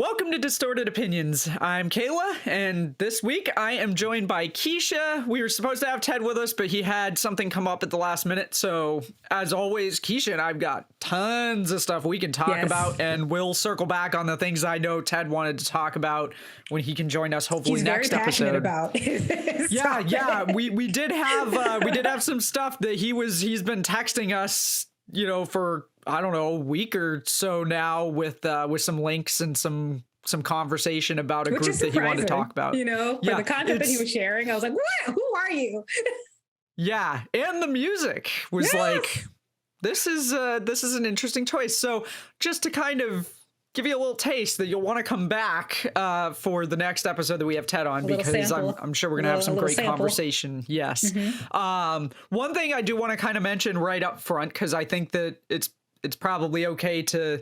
Welcome to Distorted Opinions. I'm Kayla, and this week I am joined by Keisha. We were supposed to have Ted with us, but he had something come up at the last minute. So, as always, Keisha and I've got tons of stuff we can talk about, and we'll circle back on the things I know Ted wanted to talk about when he can join us. Hopefully, next episode. About yeah. We did have some stuff that he's been texting us, for I don't know, a week or so now with some links and some conversation about a group that he wanted to talk about. For the content that he was sharing, I was like, what? Who are you? Yeah. And the music was like, this is an interesting choice. So just to kind of give you a little taste that you'll want to come back for the next episode that we have Ted on, because I'm sure we're going to have some great conversation. Yes. Mm-hmm. One thing I do want to kind of mention right up front, because I think that it's probably okay to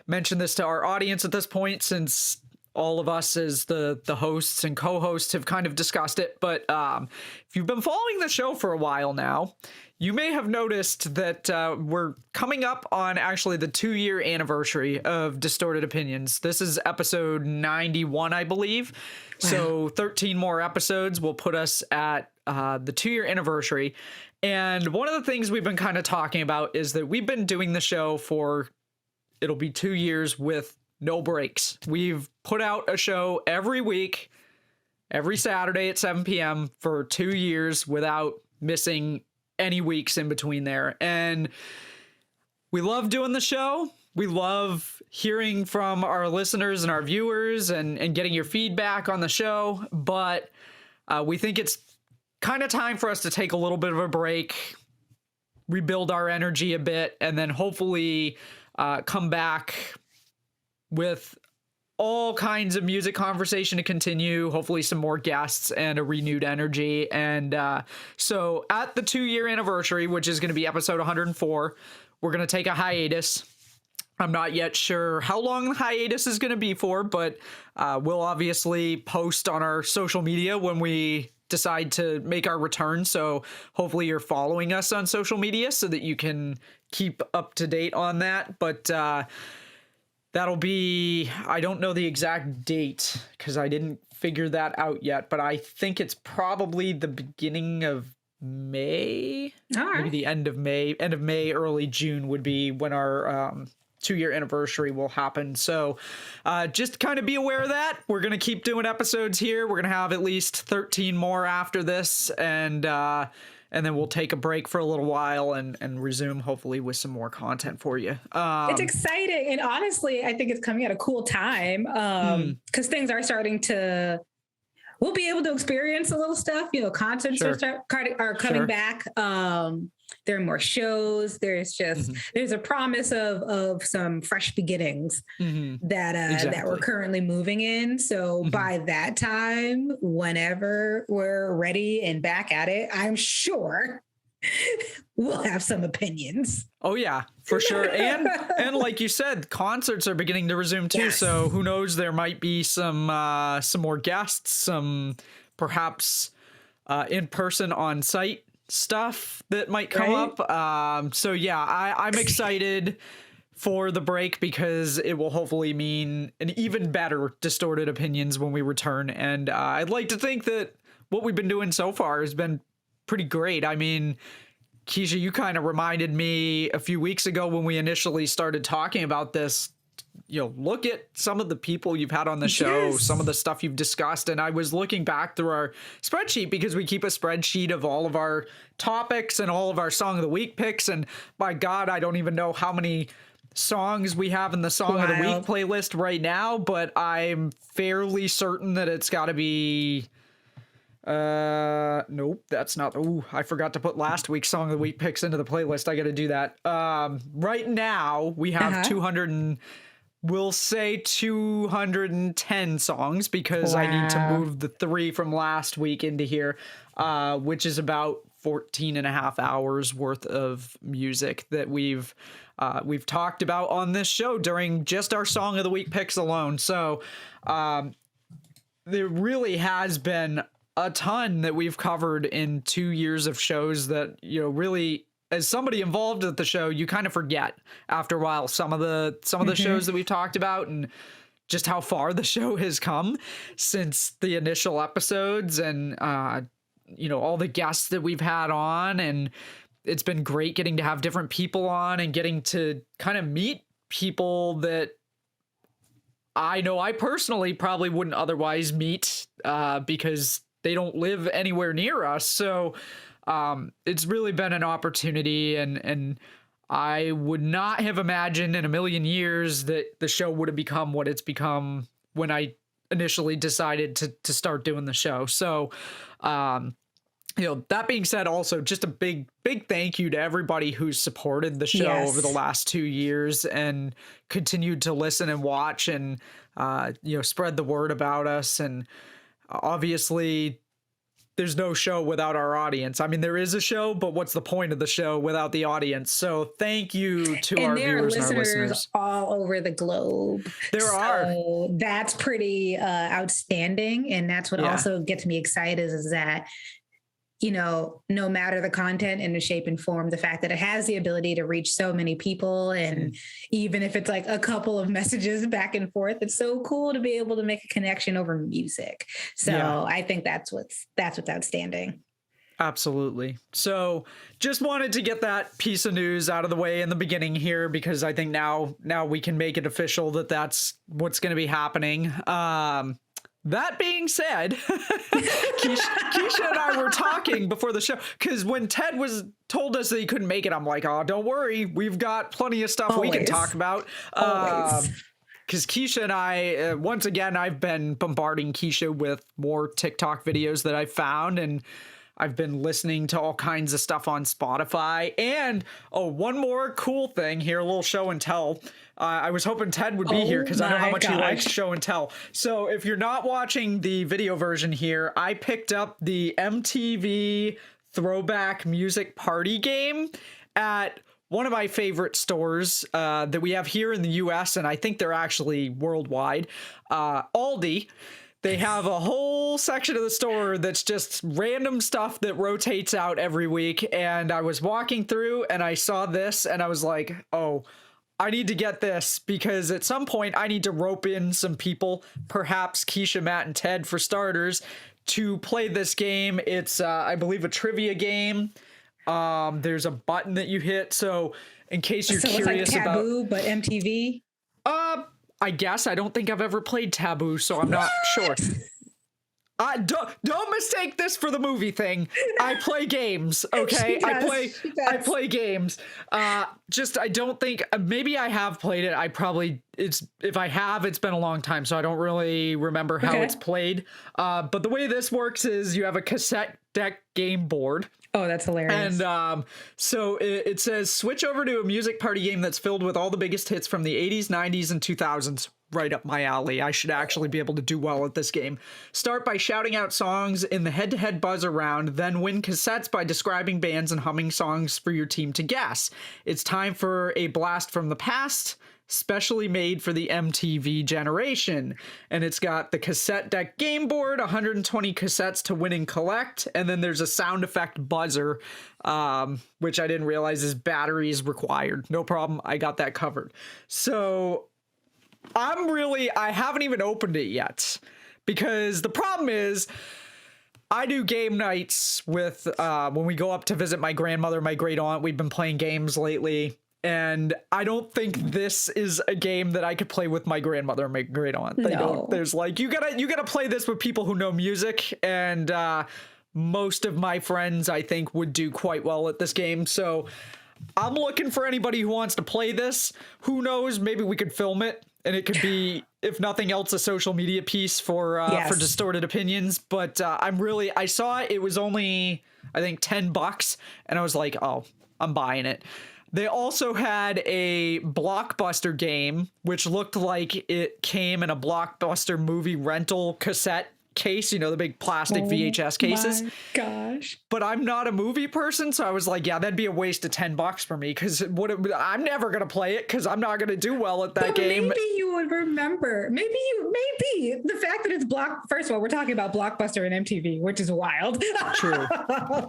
mention this to our audience at this point, since all of us as the hosts and co-hosts have kind of discussed it. But if you've been following the show for a while now, you may have noticed that we're coming up on actually the 2-year anniversary of Distorted Opinions. This is episode 91, I believe. Wow. So 13 more episodes will put us at the 2-year anniversary. And one of the things we've been kind of talking about is that we've been doing the show for, it'll be 2 years with no breaks. We've put out a show every week, every Saturday at 7 p.m. for 2 years without missing any weeks in between there. And we love doing the show. We love hearing from our listeners and our viewers and getting your feedback on the show. But we think it's kind of time for us to take a little bit of a break, rebuild our energy a bit, and then hopefully come back with all kinds of music conversation to continue, hopefully some more guests and a renewed energy. And so at the 2-year anniversary, which is going to be episode 104, we're going to take a hiatus. I'm not yet sure how long the hiatus is going to be for, but we'll obviously post on our social media when we decide to make our return. So hopefully you're following us on social media so that you can keep up to date on that. But that'll be, I don't know the exact date because I didn't figure that out yet, but I think it's probably the beginning of May. All right. Maybe the end of May, early June would be when our 2-year anniversary will happen. So just kind of be aware of that. We're going to keep doing episodes here. We're going to have at least 13 more after this. And then we'll take a break for a little while and resume hopefully with some more content for you. It's exciting. And honestly, I think it's coming at a cool time because things are starting to, we'll be able to experience a little stuff, concerts are coming back. There are more shows. There's there's a promise of some fresh beginnings that we're currently moving in. So by that time, whenever we're ready and back at it, I'm sure we'll have some opinions. Oh yeah, for sure. And like you said, concerts are beginning to resume too. Yes. So who knows, there might be some more guests, some perhaps in person on site stuff that might come up. So yeah, I'm excited for the break because it will hopefully mean an even better Distorted Opinions when we return. And I'd like to think that what we've been doing so far has been pretty great. I mean, Keisha, you kind of reminded me a few weeks ago when we initially started talking about this, look at some of the people you've had on the show, some of the stuff you've discussed. And I was looking back through our spreadsheet because we keep a spreadsheet of all of our topics and all of our Song of the Week picks. And by God, I don't even know how many songs we have in the Song of the Week playlist right now, but I'm fairly certain that it's got to be... nope, that's not. I forgot to put last week's Song of the Week picks into the playlist. I got to do that. Right now we have 210 songs because I need to move the 3 from last week into here, which is about 14 and a half hours worth of music that we've talked about on this show during just our Song of the Week picks alone. So, there really has been a ton that we've covered in 2 years of shows that, really, as somebody involved with the show, you kind of forget after a while some of the shows that we've talked about. And just how far the show has come since the initial episodes, and all the guests that we've had on, and it's been great getting to have different people on and getting to kind of meet people that I know I personally probably wouldn't otherwise meet because they don't live anywhere near us. So it's really been an opportunity, and I would not have imagined in a million years that the show would have become what it's become when I initially decided to start doing the show. So, that being said, also just a big thank you to everybody who's supported the show over the last 2 years and continued to listen and watch and, spread the word about us. And obviously there's no show without our audience. I mean, there is a show, but what's the point of the show without the audience? So thank you to our viewers and our listeners all over the globe. There are. That's pretty outstanding. And that's what also gets me excited is that, no matter the content and the shape and form, the fact that it has the ability to reach so many people. And even if it's like a couple of messages back and forth, it's so cool to be able to make a connection over music. So I think that's what's outstanding. Absolutely. So just wanted to get that piece of news out of the way in the beginning here, because I think now we can make it official that that's what's going to be happening. That being said, Keisha and I were talking before the show, because when Ted told us that he couldn't make it, I'm like, oh, don't worry. We've got plenty of stuff we can talk about. Because Keisha and I, once again, I've been bombarding Keisha with more TikTok videos that I've found, and I've been listening to all kinds of stuff on Spotify. And, one more cool thing here, a little show and tell. I was hoping Ted would be here because I know how much he likes show and tell. So if you're not watching the video version here, I picked up the MTV Throwback Music Party game at one of my favorite stores that we have here in the US, and I think they're actually worldwide, Aldi. They have a whole section of the store that's just random stuff that rotates out every week. And I was walking through and I saw this and I was like, oh, I need to get this, because at some point I need to rope in some people, perhaps Keisha, Matt, and Ted for starters, to play this game. It's, I believe, a trivia game. There's a button that you hit. So in case you're curious it's like Taboo, but MTV? I guess. I don't think I've ever played Taboo, so I'm not sure. Don't mistake this for the movie thing. I play games, okay? I play games. I don't think, maybe I have played it. If I have, it's been a long time, so I don't really remember how it's played. But the way this works is you have a cassette deck game board. Oh, that's hilarious. And so it says, switch over to a music party game that's filled with all the biggest hits from the 80s, 90s, and 2000s. Right up my alley. I should actually be able to do well at this game. Start by shouting out songs in the head-to-head buzzer round, then win cassettes by describing bands and humming songs for your team to guess. It's time for a blast from the past, specially made for the MTV generation. And it's got the cassette deck game board, 120 cassettes to win and collect, and then there's a sound effect buzzer, which I didn't realize is batteries required. No problem, I got that covered. So I haven't even opened it yet, because the problem is I do game nights with, when we go up to visit my grandmother, my great aunt. We've been playing games lately, and I don't think this is a game that I could play with my grandmother and my great aunt. There's like, you gotta play this with people who know music, and most of my friends, I think, would do quite well at this game. So I'm looking for anybody who wants to play this. Who knows, maybe we could film it. And it could be, if nothing else, a social media piece for Distorted Opinions. But I saw it was only, I think, $10, and I was like, oh, I'm buying it. They also had a Blockbuster game, which looked like it came in a Blockbuster movie rental cassette case, the big plastic VHS cases. My gosh. But I'm not a movie person, so I was like, yeah, that'd be a waste of $10 for me, because I'm never gonna play it because I'm not gonna do well at that game. Maybe you would remember. Maybe the fact that it's First of all, we're talking about Blockbuster and MTV, which is wild. True.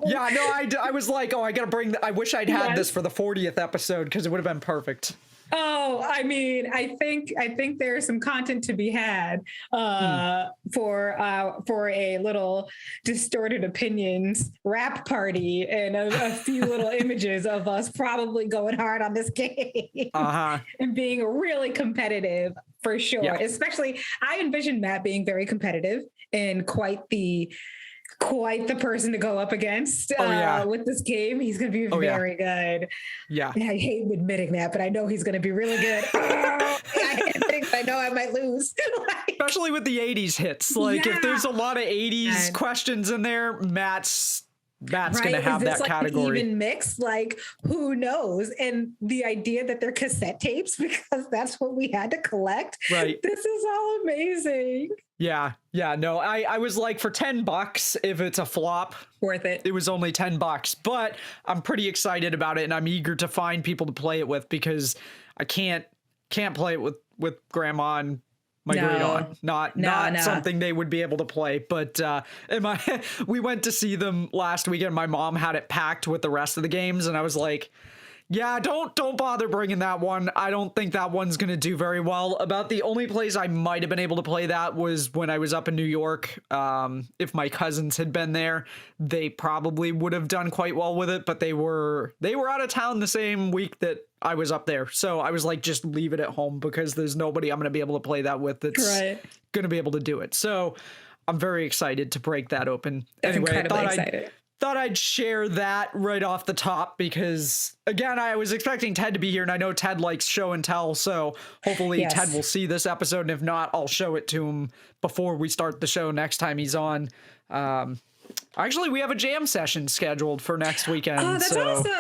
Yeah, no, I was like, oh, I gotta bring. I wish I'd had this for the 40th episode, because it would have been perfect. Oh, I mean, I think there's some content to be had for a little distorted opinions rap party and a few little images of us probably going hard on this game and being really competitive for sure. Yeah. Especially, I envision Matt being very competitive and quite the person to go up against with this game. He's going to be very good. Yeah. And I hate admitting that, but I know he's going to be really good. I know I might lose. Especially with the 80s hits. Like if there's a lot of 80s questions in there, Matt's going to have that category. Even mix, like who knows? And the idea that they're cassette tapes, because that's what we had to collect. Right. This is all amazing. Yeah. No, I was like, for $10, if it's a flop, worth it. It was only $10, but I'm pretty excited about it, and I'm eager to find people to play it with, because I can't play it with grandma and my great aunt. Not something they would be able to play. But we went to see them last weekend. My mom had it packed with the rest of the games, and I was like, yeah, don't bother bringing that one. I don't think that one's going to do very well. About the only place I might have been able to play that was when I was up in New York. If my cousins had been there, they probably would have done quite well with it, but they were out of town the same week that I was up there. So I was like, just leave it at home, because there's nobody I'm going to be able to play that with that's going to be able to do it. So I'm very excited to break that open. That's incredibly excited. Thought I'd share that right off the top, because again, I was expecting Ted to be here, and I know Ted likes show and tell, so hopefully Ted will see this episode, and if not, I'll show it to him before we start the show next time he's on. Actually, we have a jam session scheduled for next weekend. Oh, that's awesome.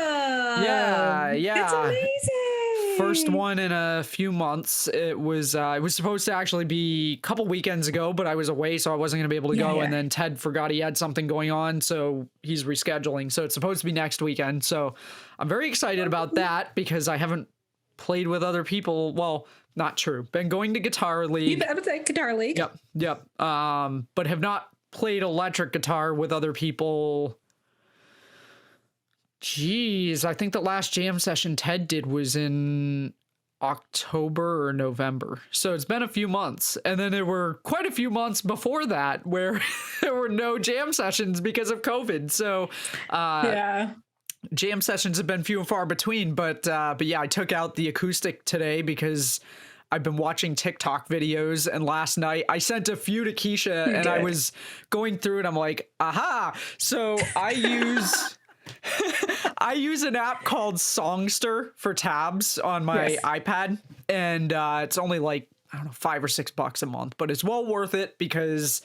Yeah. That's amazing. First one in a few months. It was supposed to actually be a couple weekends ago, but I was away, so I wasn't going to be able to go. And then Ted forgot he had something going on, so he's rescheduling. So it's supposed to be next weekend. So I'm very excited about that, because I haven't played with other people. Well, not true. Been going to Guitar League. I would say Guitar League. Yep. But have not played electric guitar with other people. Jeez, I think the last jam session Ted did was in October or November. So it's been a few months. And then there were quite a few months before that where there were no jam sessions because of COVID. So jam sessions have been few and far between. But yeah, I took out the acoustic today because I've been watching TikTok videos, and last night I sent a few to Keisha, and I was going through it. I'm like, aha. So I use an app called Songster for tabs on my iPad, and it's only like, I don't know, $5 or $6 a month, but it's well worth it, because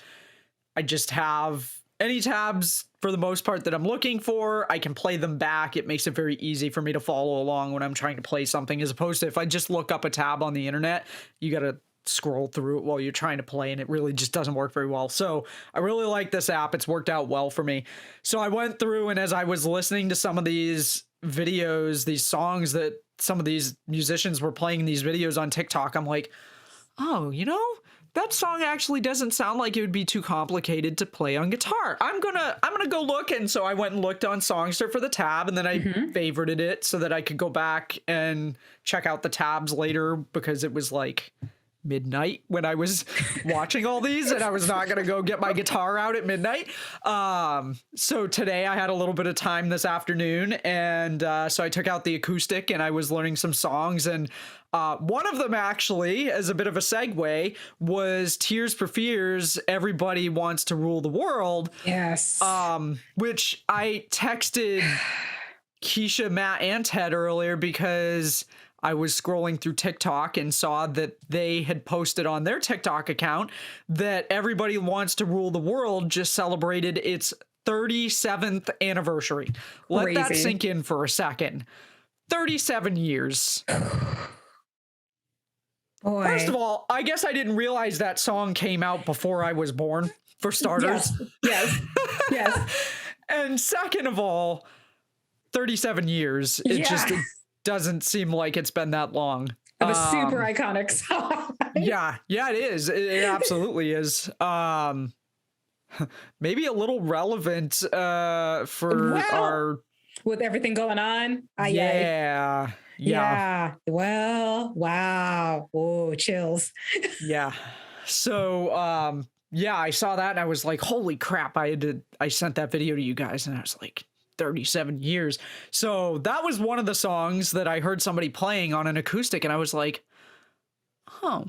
I just have any tabs for the most part that I'm looking for. I can play them back. It makes it very easy for me to follow along when I'm trying to play something, as opposed to if I just look up a tab on the internet, you got to scroll through it while you're trying to play, and it really just doesn't work very well. So I really like this app. It's worked out well for me. So I went through, and as I was listening to some of these videos, these songs that some of these musicians were playing in these videos on TikTok, I'm like, oh, that song actually doesn't sound like it would be too complicated to play on guitar. I'm gonna go look. And so I went and looked on Songster for the tab, and then I favorited it so that I could go back and check out the tabs later, because it was like midnight when I was watching all these, and I was not gonna go get my guitar out at midnight. So today I had a little bit of time this afternoon, and so I took out the acoustic and I was learning some songs, and one of them, actually, as a bit of a segue, was Tears for Fears, Everybody Wants to Rule the World. Yes. Which I texted Keisha, Matt, and Ted earlier, because I was scrolling through TikTok and saw that they had posted on their TikTok account that Everybody Wants to Rule the World just celebrated its 37th anniversary. Let that sink in for a second. 37 years. Boy. First of all, I guess I didn't realize that song came out before I was born, for starters. Yes. And second of all, 37 years. It just doesn't seem like it's been that long. Of a super iconic song. Yeah, it is. It absolutely is. Maybe a little relevant for our... With everything going on. Yeah. Yeah. Well, wow. Whoa, chills. Yeah. So, yeah, I saw that and I was like, holy crap, I sent that video to you guys and I was like, 37 years. So that was one of the songs that I heard somebody playing on an acoustic and I was like, huh,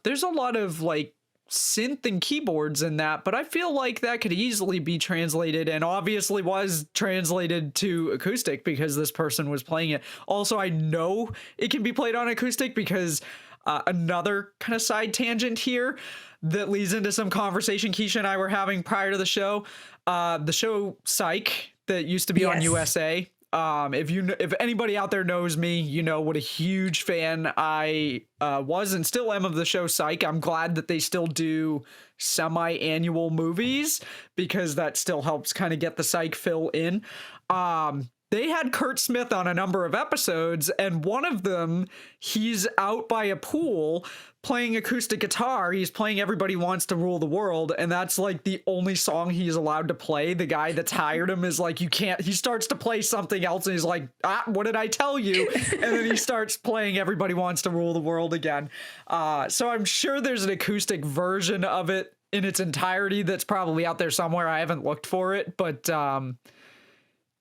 there's a lot of like synth and keyboards in that, but I feel like that could easily be translated and obviously was translated to acoustic because this person was playing it. Also, I know it can be played on acoustic because another kind of side tangent here that leads into some conversation Keisha and I were having prior to the show Psych that used to be on USA. If anybody out there knows me, you know what a huge fan I was and still am of the show Psych. I'm glad that they still do semi-annual movies because that still helps kind of get the Psych fill in. They had Kurt Smith on a number of episodes, and one of them, he's out by a pool playing acoustic guitar. He's playing Everybody Wants to Rule the World, and that's like the only song he's allowed to play. The guy that's hired him is like, you can't, he starts to play something else, and he's like, what did I tell you? And then he starts playing Everybody Wants to Rule the World again. So I'm sure there's an acoustic version of it in its entirety that's probably out there somewhere. I haven't looked for it, but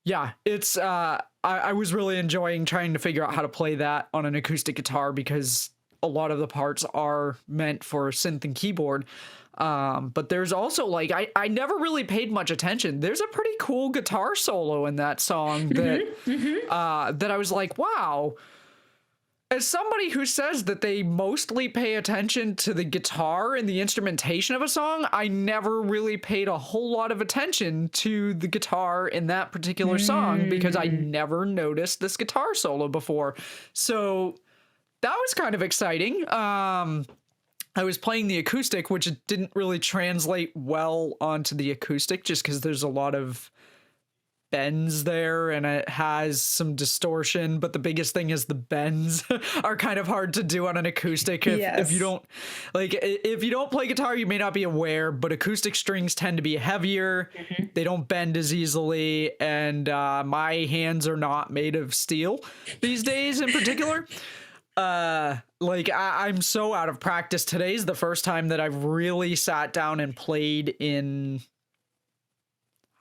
yeah, it's I was really enjoying trying to figure out how to play that on an acoustic guitar because a lot of the parts are meant for synth and keyboard. But there's also like I never really paid much attention. There's a pretty cool guitar solo in that song that that I was like, wow. As somebody who says that they mostly pay attention to the guitar and the instrumentation of a song, I never really paid a whole lot of attention to the guitar in that particular song because I never noticed this guitar solo before. So that was kind of exciting. I was playing the acoustic, which didn't really translate well onto the acoustic just because there's a lot of bends there and it has some distortion, but the biggest thing is the bends are kind of hard to do on an acoustic if you don't play guitar. You may not be aware, but acoustic strings tend to be heavier. They don't bend as easily, and my hands are not made of steel these days in particular. I'm so out of practice. Today's the first time that I've really sat down and played in,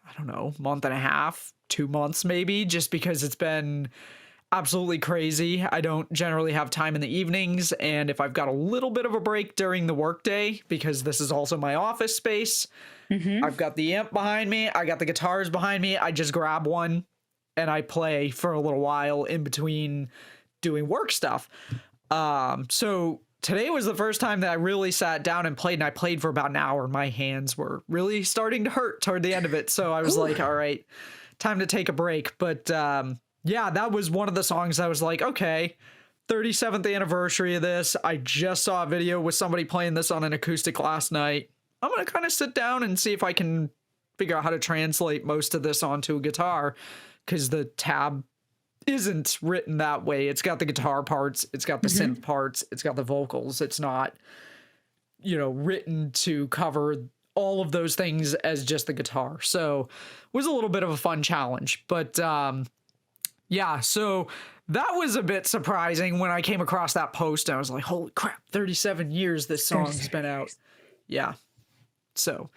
I don't know, month and a half, 2 months maybe, just because it's been absolutely crazy. I don't generally have time in the evenings, and if I've got a little bit of a break during the workday, because this is also my office space, I've got the amp behind me, I got the guitars behind me, I just grab one and I play for a little while in between doing work stuff. So today was the first time that I really sat down and played, and I played for about an hour. My hands were really starting to hurt toward the end of it. So I was like, all right, time to take a break. But yeah, that was one of the songs I was like, okay, 37th anniversary of this. I just saw a video with somebody playing this on an acoustic last night. I'm going to kind of sit down and see if I can figure out how to translate most of this onto a guitar, because the tab isn't written that way. It's got the guitar parts, it's got the synth parts, it's got the vocals. It's not, written to cover all of those things as just the guitar. So it was a little bit of a fun challenge. But yeah, so that was a bit surprising when I came across that post. I was like, holy crap, 37 years this song's been out. Yeah. So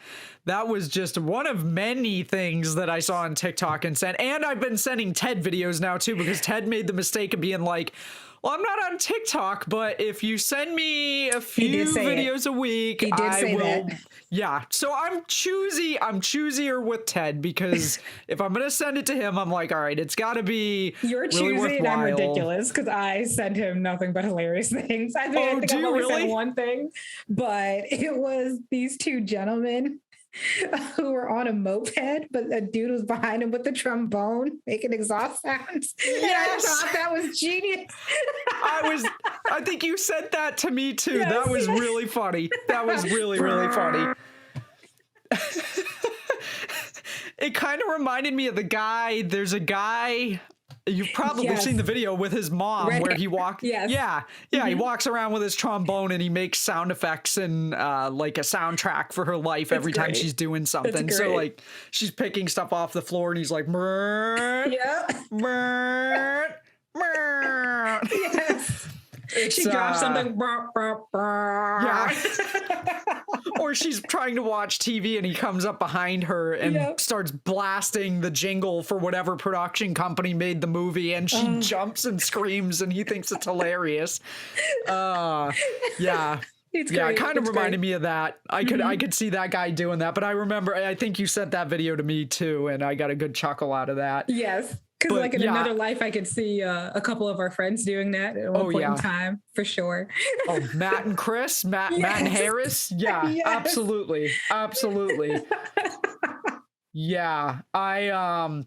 that was just one of many things that I saw on TikTok and sent. And I've been sending Ted videos now too, because Ted made the mistake of being like, well, I'm not on TikTok, but if you send me a few videos a week, I will. That. Yeah. So I'm choosier with Ted, because if I'm going to send it to him, I'm like, all right, it's got to be You're really choosy and I'm worthwhile. Ridiculous, because I send him nothing but hilarious things. I think I've only sent one thing, but it was these two gentlemen who were on a moped, but a dude was behind him with the trombone making exhaust sounds. Yes. And I thought that was genius. I think you sent that to me too. Yes. That was really funny. That was really, really funny. It kind of reminded me of the guy. There's a guy, you've probably seen the video with his mom where he walks. Yes. Yeah. He walks around with his trombone and he makes sound effects and like a soundtrack for her life every time she's doing something. So like she's picking stuff off the floor and he's like, yeah. she drops something. Yeah. Or she's trying to watch TV and he comes up behind her and starts blasting the jingle for whatever production company made the movie, and she jumps and screams and he thinks it's hilarious. Yeah. It kind of reminded me of that. I could see that guy doing that, but I remember, I think you sent that video to me too, and I got a good chuckle out of that. Yes. Because like in another life, I could see a couple of our friends doing that at one point in time, for sure. Oh, Matt and Chris, Matt and Harris. Yeah, absolutely. Absolutely. Yeah. I'm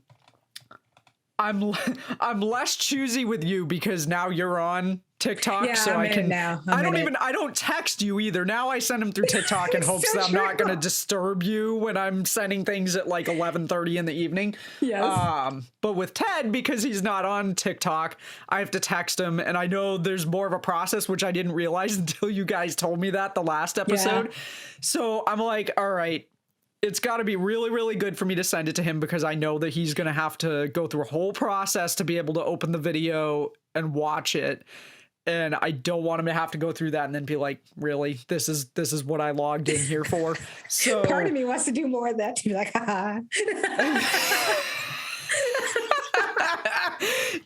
less choosy with you because now you're on TikTok, so I can now. I don't text you either. Now I send them through TikTok in hopes that I'm not going to disturb you when I'm sending things at like 11:30 in the evening. Yes. But with Ted, because he's not on TikTok, I have to text him, and I know there's more of a process, which I didn't realize until you guys told me that the last episode. Yeah. So I'm like, all right, it's got to be really, really good for me to send it to him because I know that he's going to have to go through a whole process to be able to open the video and watch it. And I don't want him to have to go through that and then be like, really, this is what I logged in here for. So part of me wants to do more of that to be like, haha.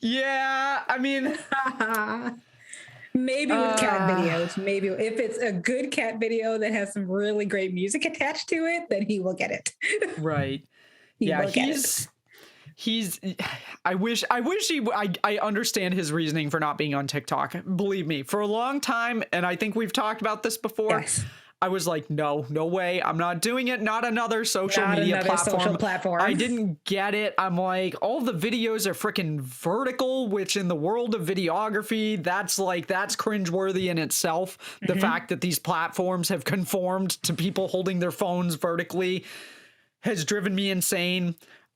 Yeah, I mean, maybe with cat videos, maybe if it's a good cat video that has some really great music attached to it, then he will get it. Right. I understand his reasoning for not being on TikTok. Believe me, for a long time, and I think we've talked about this before. Yes. I was like, no way. I'm not doing it. Not another social media platform. I didn't get it. I'm like, all the videos are freaking vertical, which in the world of videography, that's cringeworthy in itself. The fact that these platforms have conformed to people holding their phones vertically has driven me insane.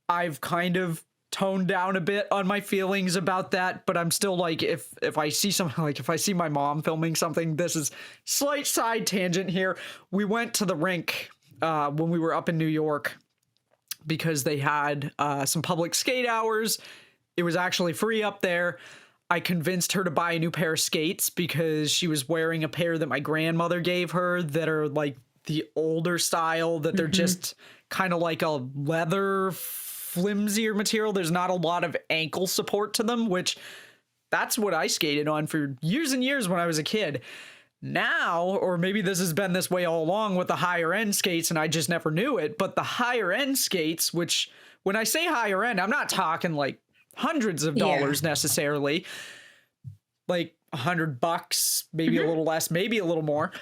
I've kind of toned down a bit on my feelings about that, but I'm still like, if I see something, like if I see my mom filming something, this is slight side tangent here. We went to the rink when we were up in New York because they had some public skate hours. It was actually free up there. I convinced her to buy a new pair of skates because she was wearing a pair that my grandmother gave her that are like the older style, that they're just kind of like a leather flimsier material. There's not a lot of ankle support to them, which that's what I skated on for years and years when I was a kid. Now, or maybe this has been this way all along with the higher end skates and I just never knew it, but the higher end skates, which when I say higher end, I'm not talking like hundreds of dollars necessarily, like $100, maybe a little less, maybe a little more.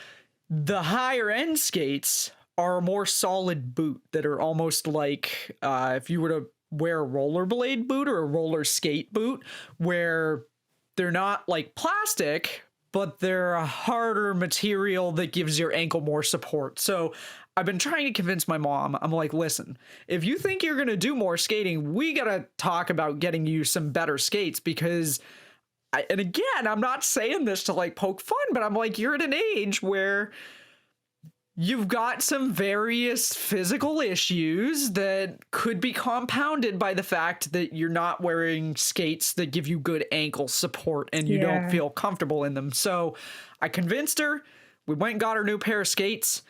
The higher end skates are a more solid boot that are almost like if you were to wear a rollerblade boot or a roller skate boot, where they're not like plastic, but they're a harder material that gives your ankle more support. So I've been trying to convince my mom. I'm like, listen, if you think you're going to do more skating, we got to talk about getting you some better skates because and again, I'm not saying this to like poke fun, but I'm like, you're at an age where you've got some various physical issues that could be compounded by the fact that you're not wearing skates that give you good ankle support and you don't feel comfortable in them. So I convinced her. We went and got her new pair of skates.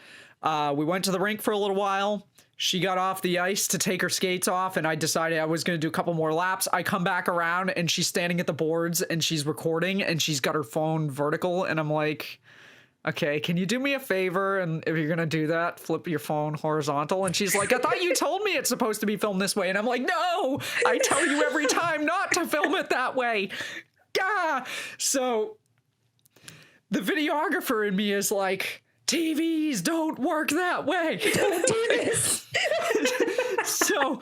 We went to the rink for a little while. She got off the ice to take her skates off, and I decided I was going to do a couple more laps. I come back around, and she's standing at the boards, and she's recording, and she's got her phone vertical, and I'm like, okay, can you do me a favor? And if you're going to do that, flip your phone horizontal. And she's like, I thought you told me it's supposed to be filmed this way. And I'm like, no, I tell you every time not to film it that way. Gah! So the videographer in me is like, TVs don't work that way. Don't do this. So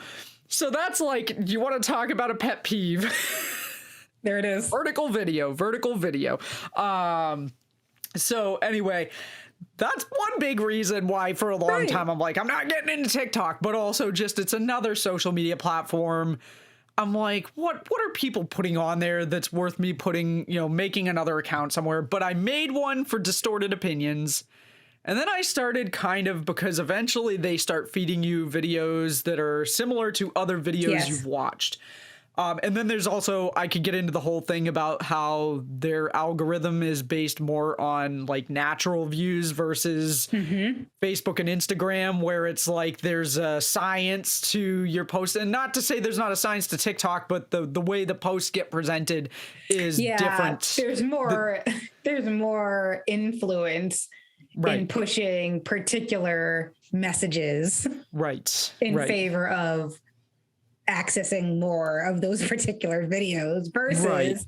that's like, you want to talk about a pet peeve? There it is. Vertical video. So anyway, that's one big reason why for a long time I'm like, I'm not getting into TikTok, but also just it's another social media platform. I'm like, what are people putting on there that's worth me putting, making another account somewhere? But I made one for Distorted Opinions. And then I started because eventually they start feeding you videos that are similar to other videos you've watched. And then there's also, I could get into the whole thing about how their algorithm is based more on like natural views versus Facebook and Instagram, where it's like there's a science to your post. And not to say there's not a science to TikTok, but the way the posts get presented is different. There's more influence in pushing particular messages in favor of accessing more of those particular videos versus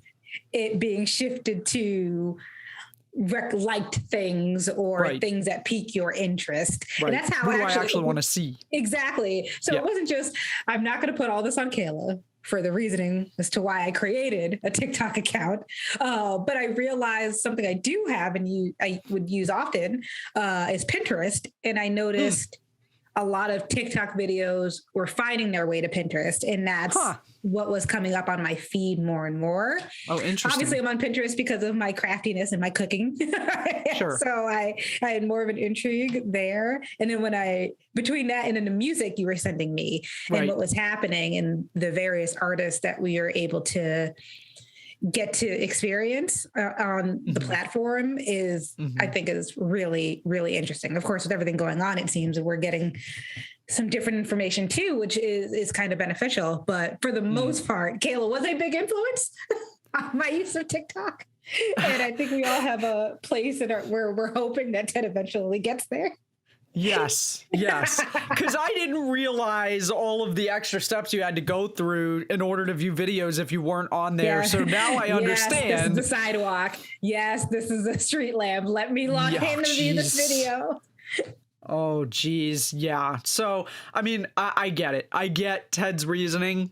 it being shifted to liked things or things that pique your interest. And that's how I actually want to see. Exactly. So it wasn't just, I'm not going to put all this on Kayla for the reasoning as to why I created a TikTok account. But I realized something I do have and I would use often is Pinterest. And I noticed a lot of TikTok videos were finding their way to Pinterest, and that's what was coming up on my feed more and more. Oh, interesting. Obviously, I'm on Pinterest because of my craftiness and my cooking. Sure. So I had more of an intrigue there. And then between that and then the music you were sending me and what was happening and the various artists that we are able to get to experience on the platform is, I think is really, really interesting. Of course, with everything going on, it seems that we're getting some different information too, which is kind of beneficial. But for the most part, Kayla was a big influence on my use of TikTok. And I think we all have a place where we're hoping that Ted eventually gets there. Yes. Because I didn't realize all of the extra steps you had to go through in order to view videos if you weren't on there. So now I understand. Yes, this is the sidewalk. Yes, this is a street lamp. Let me log in and view this video. Oh, geez. Yeah. So, I mean, I get it. I get Ted's reasoning.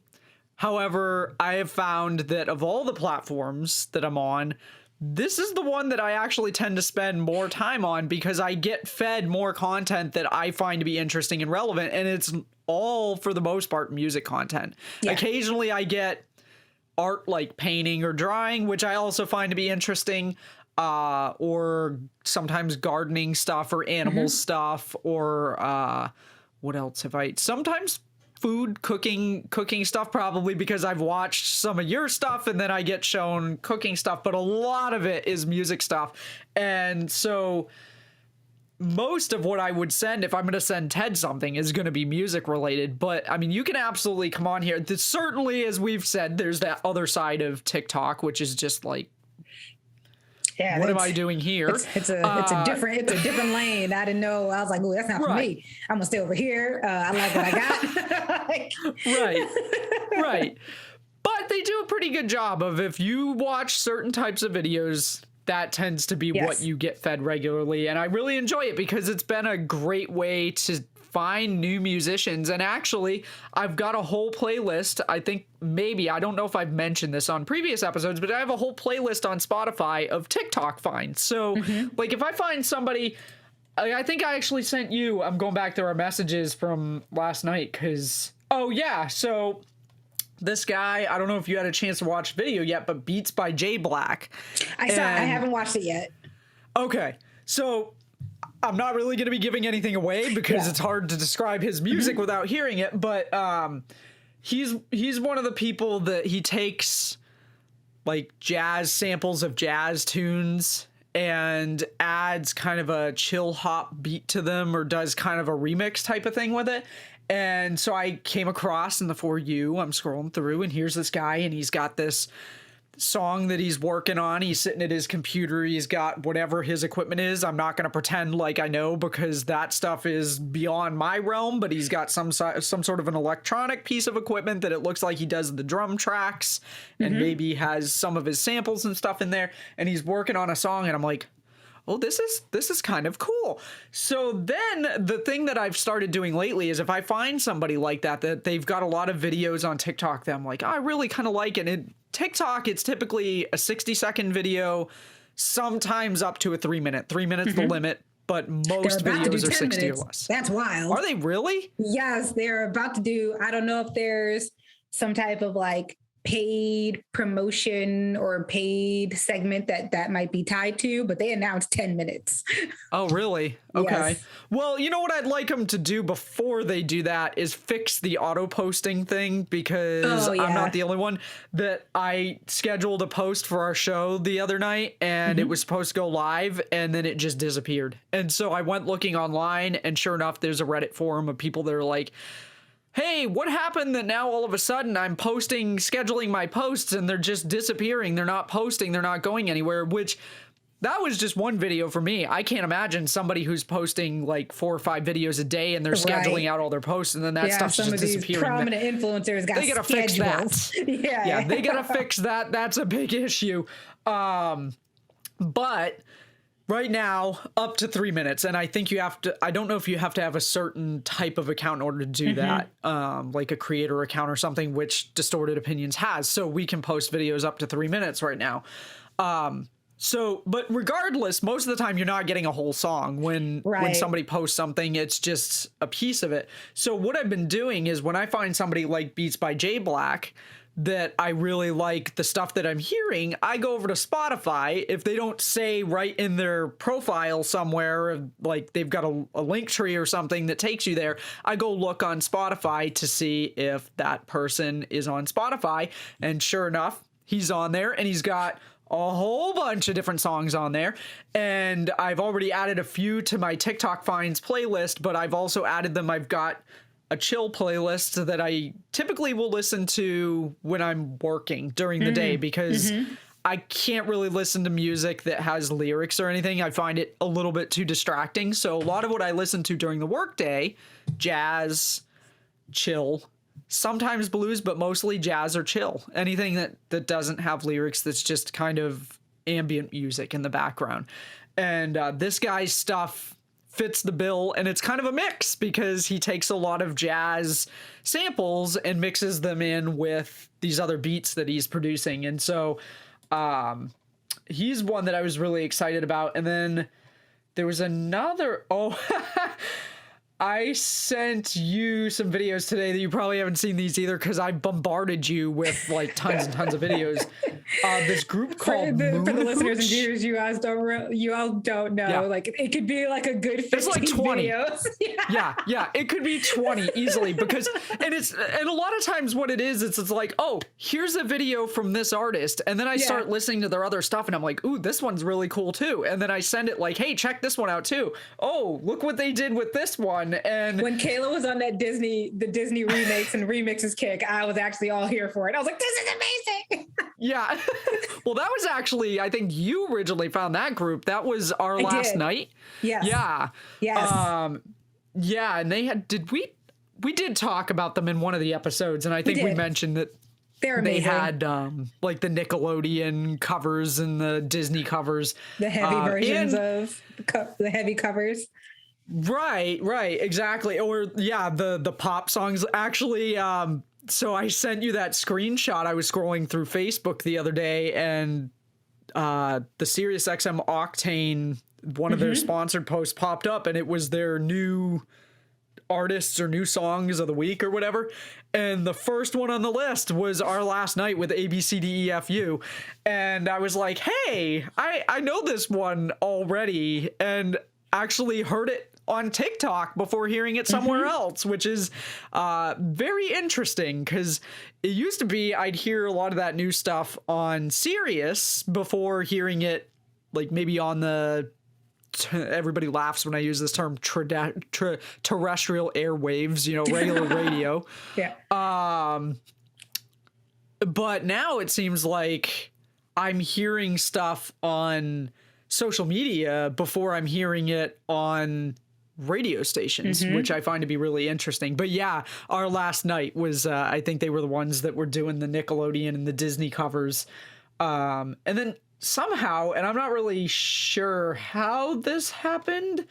However, I have found that of all the platforms that I'm on, this is the one that I actually tend to spend more time on because I get fed more content that I find to be interesting and relevant. And it's all, for the most part, music content. Yeah. Occasionally I get art like painting or drawing, which I also find to be interesting. Or sometimes gardening stuff or animal stuff or what else have I... Sometimes food, cooking stuff, probably because I've watched some of your stuff and then I get shown cooking stuff, but a lot of it is music stuff. And so most of what I would send, if I'm going to send Ted something, is going to be music related. But I mean, you can absolutely come on here. Certainly, as we've said, there's that other side of TikTok, which is just like, what am I doing here? It's a different lane. I didn't know. I was like, oh, that's not for me. I'm gonna stay over here. I like what I got. Right. But they do a pretty good job of, if you watch certain types of videos, that tends to be what you get fed regularly. And I really enjoy it because it's been a great way to find new musicians. And actually, I've got a whole playlist. I think I don't know if I've mentioned this on previous episodes, but I have a whole playlist on Spotify of TikTok finds. So like if I find somebody, I think I actually sent you, I'm going back to our messages from last night because, so this guy, I don't know if you had a chance to watch video yet, but Beats by J Black. I haven't watched it yet. Okay. So I'm not really going to be giving anything away because it's hard to describe his music without hearing it. But he's one of the people that he takes like jazz samples of jazz tunes and adds kind of a chill hop beat to them, or does kind of a remix type of thing with it. And so I came across in the For You, I'm scrolling through, and here's this guy, and he's got this song that he's working on. He's sitting at his computer. He's got whatever his equipment is. I'm not going to pretend like I know because that stuff is beyond my realm, but he's got some sort of an electronic piece of equipment that it looks like he does the drum tracks and maybe has some of his samples and stuff in there. And he's working on a song, and I'm like, oh, this is kind of cool. So then the thing that I've started doing lately is if I find somebody like that they've got a lot of videos on TikTok that I'm like, I really kind of like it. TikTok, it's typically a 60-second video, sometimes up to a 3 minute. 3 minutes the limit, but most videos are 60 minutes. or less. That's wild. Are they really? Yes, they're about to do, I don't know if there's some type of like paid promotion or paid segment that might be tied to, but they announced 10 minutes. Oh, really? Okay. Yes. Well, you know what I'd like them to do before they do that is fix the auto posting thing, because I'm not the only one. That I scheduled a post for our show the other night, and it was supposed to go live, and then it just disappeared. And so I went looking online, and sure enough, there's a Reddit forum of people that are like, hey, what happened that now all of a sudden I'm scheduling my posts and they're just disappearing. They're not posting. They're not going anywhere, which that was just one video for me. I can't imagine somebody who's posting like 4 or 5 videos a day and they're scheduling out all their posts, and then that stuff's just disappearing. Prominent influencers they gotta fix that. Yeah, they gotta fix that. That's a big issue. But right now, up to 3 minutes. And I think you have to, I don't know if you have to have a certain type of account in order to do that, like a creator account or something, which Distorted Opinions has. So we can post videos up to 3 minutes right now. But regardless, most of the time you're not getting a whole song when somebody posts something. It's just a piece of it. So what I've been doing is when I find somebody like Beats by J Black that I really like the stuff that I'm hearing, I go over to Spotify. If they don't say right in their profile somewhere, like they've got a link tree or something that takes you there, I go look on Spotify to see if that person is on Spotify. And sure enough, he's on there, and he's got a whole bunch of different songs on there. And I've already added a few to my TikTok finds playlist, but I've also added them. I've got a chill playlist that I typically will listen to when I'm working during the day, because I can't really listen to music that has lyrics or anything. I find it a little bit too distracting. So a lot of what I listen to during the workday, jazz, chill, sometimes blues, but mostly jazz or chill. Anything that doesn't have lyrics, that's just kind of ambient music in the background. And this guy's stuff fits the bill, and it's kind of a mix because he takes a lot of jazz samples and mixes them in with these other beats that he's producing. And so he's one that I was really excited about. And then there was another, I sent you some videos today that you probably haven't seen these either, because I bombarded you with like tons and tons of videos. This group called for the listeners and viewers, you all don't know. Yeah. Like it could be like a good 15 it's like 20 videos. Yeah, it could be 20 easily, because and a lot of times what it is, it's like, oh, here's a video from this artist, and then I start listening to their other stuff, and I'm like, ooh, this one's really cool too, and then I send it like, hey, check this one out too. Oh, look what they did with this one. And when Kayla was on that Disney remakes and remixes kick, I was actually all here for it. I was like, this is amazing. Yeah. Well, that was actually, I think you originally found that group. That was Our Last Night. Yes. Yeah. Yes. Yeah. And they had, we did talk about them in one of the episodes. And I think we mentioned that they had like the Nickelodeon covers and the Disney covers. The heavy versions of the heavy covers. Right, exactly. Or the pop songs. Actually, so I sent you that screenshot. I was scrolling through Facebook the other day, and the SiriusXM Octane, one of their sponsored posts popped up, and it was their new artists or new songs of the week or whatever. And the first one on the list was Our Last Night with ABCDEFU. And I was like, hey, I know this one already, and actually heard it on TikTok before hearing it somewhere else, which is very interesting, because it used to be I'd hear a lot of that new stuff on Sirius before hearing it, like maybe on the everybody laughs when I use this term, terrestrial airwaves, regular radio. Yeah. But now it seems like I'm hearing stuff on social media before I'm hearing it on radio stations, which I find to be really interesting. But yeah, Our Last Night was, I think they were the ones that were doing the Nickelodeon and the Disney covers. And then somehow, and I'm not really sure how this happened.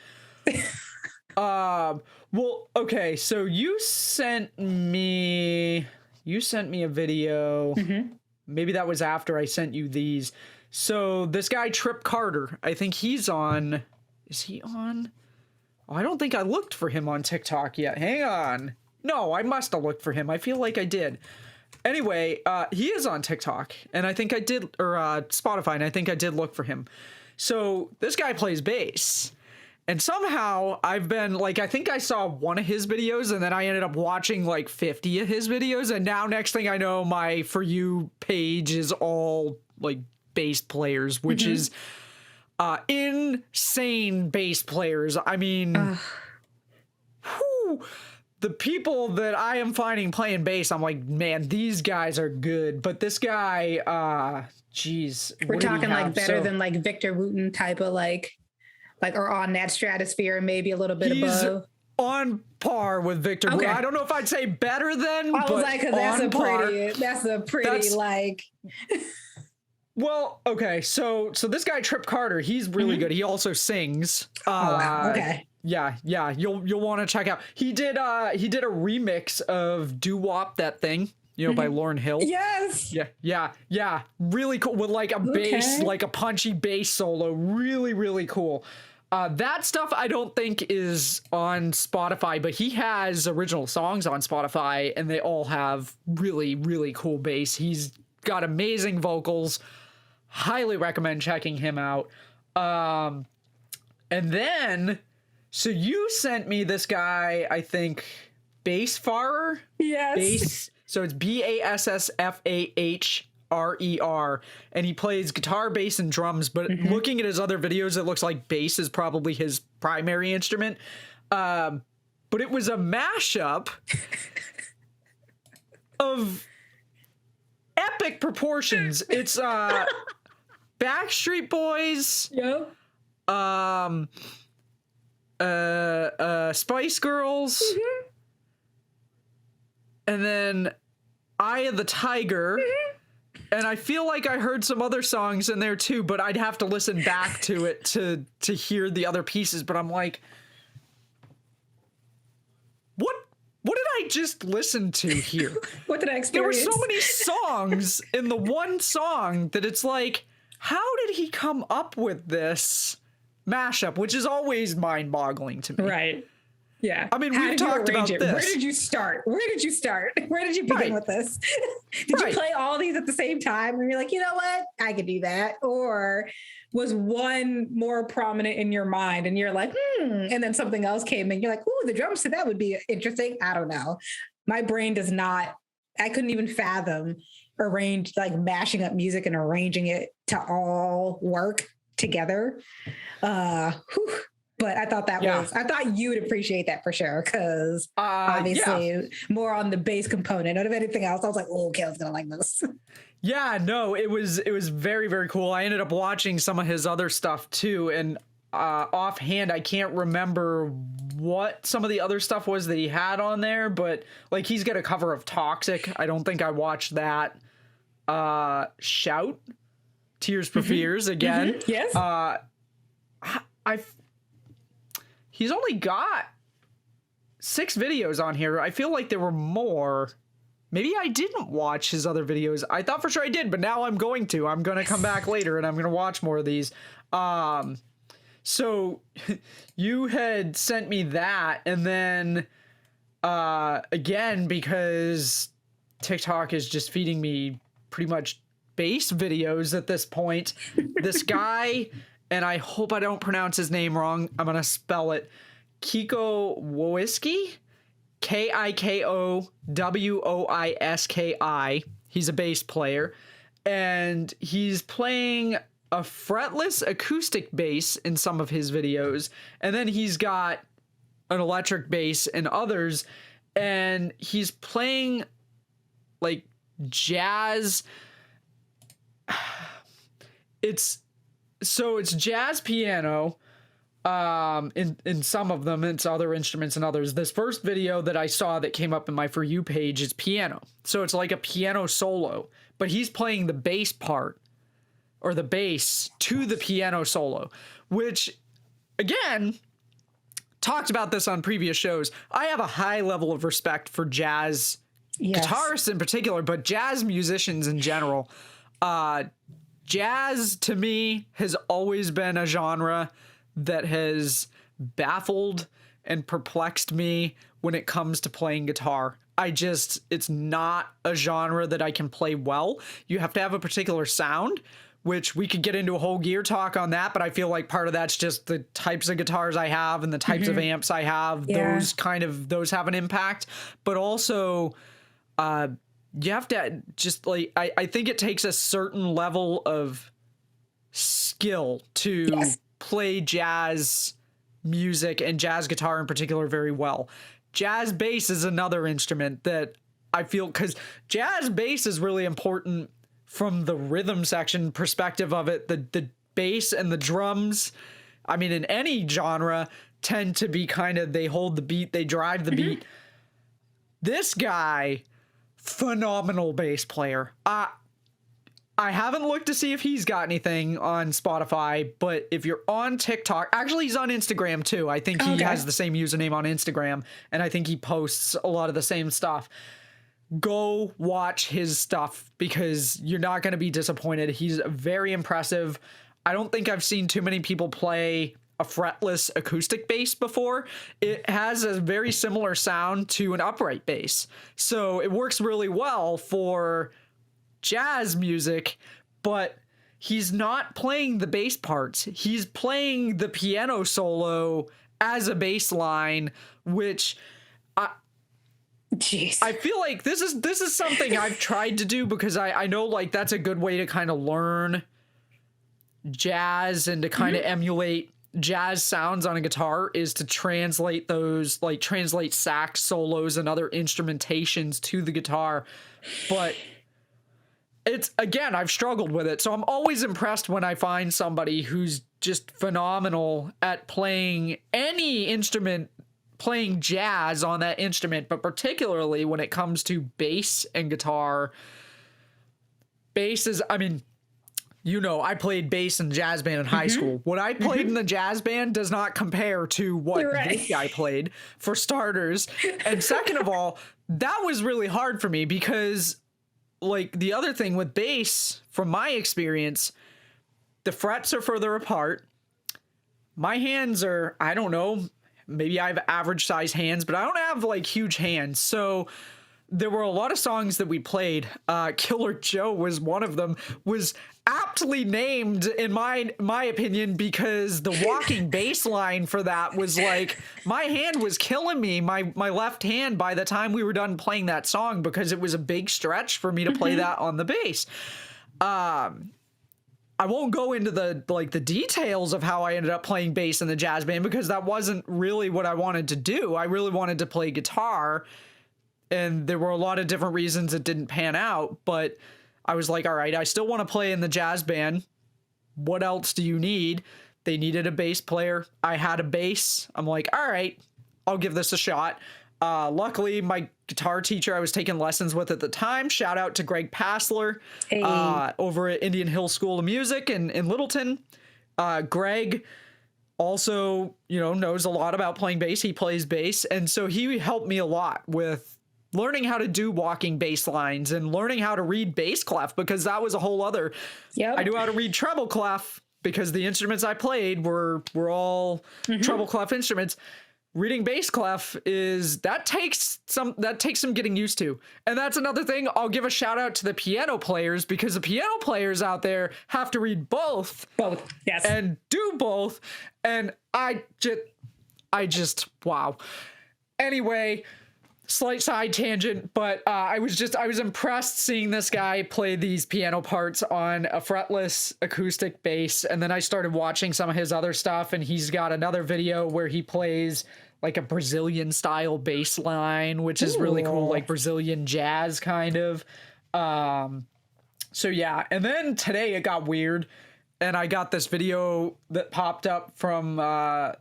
Well, okay, so you sent me a video. Maybe that was after I sent you these. So this guy, Trip Carter, I think he's on. Is he on? Oh, I don't think I looked for him on TikTok yet. Hang on. No, I must have looked for him. I feel like I did. Anyway, he is on TikTok, and I think I did, or Spotify, and I think I did look for him. So this guy plays bass. And somehow I've been like, I think I saw one of his videos and then I ended up watching like 50 of his videos. And now next thing I know, my For You page is all like bass players, which is insane bass players. I mean, the people that I am finding playing bass, I'm like, man, these guys are good. But this guy, geez. We're talking like better than like Victor Wooten type of like or on that stratosphere, maybe a little bit above. On par with Victor. Okay. I don't know if I'd say better than. I was like, that's a pretty like. Well, okay, so this guy Trip Carter, he's really good. He also sings. Wow. Okay. Yeah, you'll want to check out. He did a remix of Doo Wop, That Thing, by Lauryn Hill. Yes. Yeah. Really cool with like a bass, like a punchy bass solo. Really, really cool. That stuff I don't think is on Spotify, but he has original songs on Spotify and they all have really, really cool bass. He's got amazing vocals. Highly recommend checking him out. And then, so you sent me this guy, I think, Bassfarer? Yes. Bass. So it's Bassfarer, and he plays guitar, bass, and drums. But looking at his other videos, it looks like bass is probably his primary instrument. But it was a mashup of epic proportions. It's Backstreet Boys. Yep. Spice Girls. And then Eye of the Tiger. And I feel like I heard some other songs in there too, but I'd have to listen back to it to hear the other pieces. But I'm like, what did I just listen to here? What did I experience? There were so many songs in the one song that it's like, how did he come up with this mashup? Which is always mind-boggling to me. Right. Yeah. I mean, we've talked about this. Where did you start? Where did you begin with this? Did you play all these at the same time and you're like, you know what? I could do that. Or was one more prominent in your mind and you're like, and then something else came and you're like, ooh, the drums to that would be interesting. I don't know. My brain does not, I couldn't even fathom mashing up music and arranging it to all work together. But I thought I thought you would appreciate that for sure. Cause obviously more on the bass component. Out of anything else, I was like, oh, Caleb's gonna like this. Yeah, no, it was very, very cool. I ended up watching some of his other stuff too. And offhand, I can't remember what some of the other stuff was that he had on there, but like he's got a cover of Toxic. I don't think I watched that. Shout, Tears for Fears again. Yes. He's only got 6 videos on here. I feel like there were more. Maybe I didn't watch his other videos. I thought for sure I did, but now I'm going to. I'm going to come back later and I'm going to watch more of these. So you had sent me that, and then again, because TikTok is just feeding me pretty much bass videos at this point, this guy, and I hope I don't pronounce his name wrong, I'm going to spell it, Kiko Woiski, Kikowoiski. He's a bass player, and he's playing a fretless acoustic bass in some of his videos, and then he's got an electric bass in others, and he's playing like jazz. It's jazz piano in some of them. It's other instruments in others. This first video that I saw that came up in my For You page is piano, so it's like a piano solo, but he's playing the bass part, or the bass to the piano solo, which, again, talked about this on previous shows. I have a high level of respect for jazz guitarists in particular, but jazz musicians in general. Jazz, to me, has always been a genre that has baffled and perplexed me when it comes to playing guitar. it's not a genre that I can play well. You have to have a particular sound, which we could get into a whole gear talk on that, but I feel like part of that's just the types of guitars I have and the types of amps I have. Yeah. Those have an impact, but also you have to just like, I think it takes a certain level of skill to play jazz music and jazz guitar in particular very well. Jazz bass is another instrument that I feel, because jazz bass is really important from the rhythm section perspective of it. The bass and the drums, I mean, in any genre, tend to be kind of, they hold the beat, they drive the beat. This guy, phenomenal bass player. I haven't looked to see if he's got anything on Spotify, but if you're on TikTok, actually he's on Instagram too. I think he has the same username on Instagram, and I think he posts a lot of the same stuff. Go watch his stuff because you're not going to be disappointed. He's very impressive. I don't think I've seen too many people play a fretless acoustic bass before. It has a very similar sound to an upright bass, so it works really well for jazz music, but he's not playing the bass parts. He's playing the piano solo as a bass line, which I feel like this is something I've tried to do because I know like that's a good way to kind of learn jazz and to kind of emulate jazz sounds on a guitar, is to translate those, like translate sax solos and other instrumentations to the guitar. But it's, again, I've struggled with it. So I'm always impressed when I find somebody who's just phenomenal at playing any instrument, playing jazz on that instrument, but particularly when it comes to bass and guitar. Bass is, I mean, you know, I played bass in jazz band in high school. What I played in the jazz band does not compare to what this guy played, for starters. And second of all, that was really hard for me because, like, the other thing with bass, from my experience, the frets are further apart. My hands are, I don't know, maybe I have average size hands, but I don't have like huge hands. So there were a lot of songs that we played. Killer Joe was one of them, was aptly named in my opinion, because the walking bass line for that was like, my hand was killing me, my left hand, by the time we were done playing that song, because it was a big stretch for me to play that on the bass. I won't go into the details of how I ended up playing bass in the jazz band, because that wasn't really what I wanted to do. I really wanted to play guitar, and there were a lot of different reasons it didn't pan out, but I was like, all right, I still want to play in the jazz band. What else do you need? They needed a bass player. I had a bass. I'm like, all right, I'll give this a shot. Luckily, my guitar teacher I was taking lessons with at the time, shout out to Greg Passler, over at Indian Hill School of Music in Littleton. Greg also, you know, knows a lot about playing bass. He plays bass. And so he helped me a lot with learning how to do walking bass lines and learning how to read bass clef, because that was a whole other, I knew how to read treble clef because the instruments I played were all treble clef instruments. Reading bass clef takes some getting used to. And that's another thing. I'll give a shout out to the piano players, because the piano players out there have to read both. Yes. And do both. And I just, wow. Anyway, slight side tangent, but I was impressed seeing this guy play these piano parts on a fretless acoustic bass. And then I started watching some of his other stuff, and he's got another video where he plays like a Brazilian style bass line, which is really cool, like Brazilian jazz kind of. So yeah. And then today it got weird, and I got this video that popped up from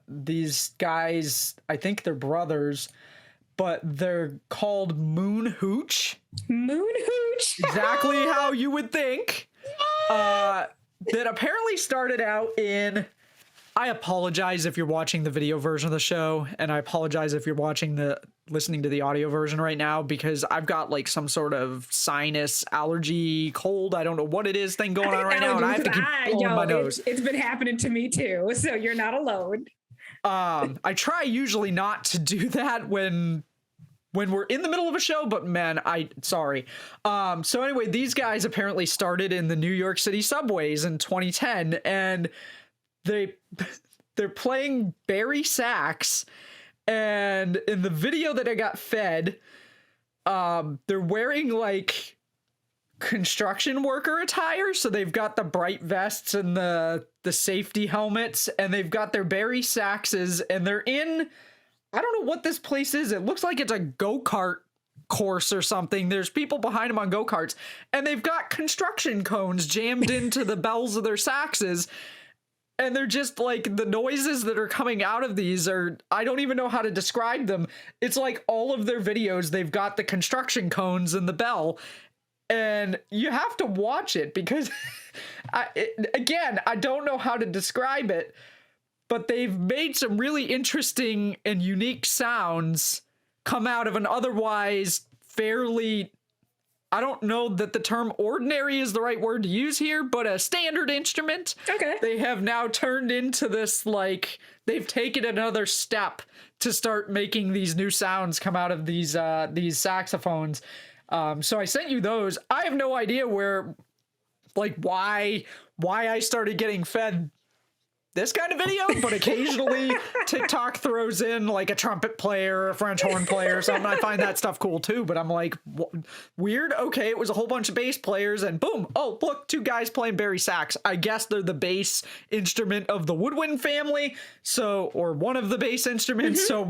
these guys. I think they're brothers, but they're called Moon Hooch. Moon Hooch. Exactly how you would think. That apparently started out in, I apologize if you're watching the video version of the show, and I apologize if you're listening to the audio version right now, because I've got like some sort of sinus allergy, cold, I don't know what it is thing going on right now, and I have to keep blowing my nose. It's been happening to me too, so you're not alone. I try usually not to do that when when we're in the middle of a show, but man, sorry. So anyway, these guys apparently started in the New York City subways in 2010, and they're playing bari sax, and in the video that I got fed, they're wearing like construction worker attire. So they've got the bright vests and the safety helmets, and they've got their bari saxes, and they're in, I don't know what this place is. It looks like it's a go-kart course or something. There's people behind them on go-karts, and they've got construction cones jammed into the bells of their saxes. And they're just like, the noises that are coming out of these are, I don't even know how to describe them. It's like all of their videos, they've got the construction cones and the bell, and you have to watch it because again, I don't know how to describe it, but they've made some really interesting and unique sounds come out of an otherwise fairly, I don't know that the term ordinary is the right word to use here, but a standard instrument. Okay. They have now turned into this, like, they've taken another step to start making these new sounds come out of these saxophones. So I sent you those. I have no idea where, like, why I started getting fed this kind of video, but occasionally TikTok throws in like a trumpet player or a French horn player or something. I find that stuff cool too, but I'm like, weird. Okay, it was a whole bunch of bass players, and boom, oh look, two guys playing bari sax. I guess they're the bass instrument of the woodwind family, so, or one of the bass instruments. So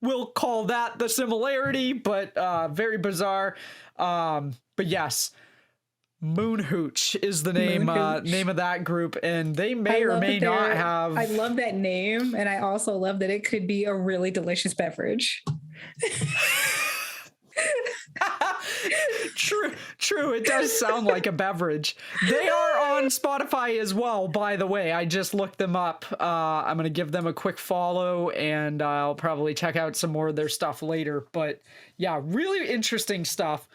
we'll call that the similarity, but very bizarre. But yes. Moonhooch is the name of that group, and they may or may not have. I love that name, and I also love that it could be a really delicious beverage. True. It does sound like a beverage. They are on Spotify as well, by the way. I just looked them up. I'm gonna give them a quick follow, and I'll probably check out some more of their stuff later. But yeah, really interesting stuff.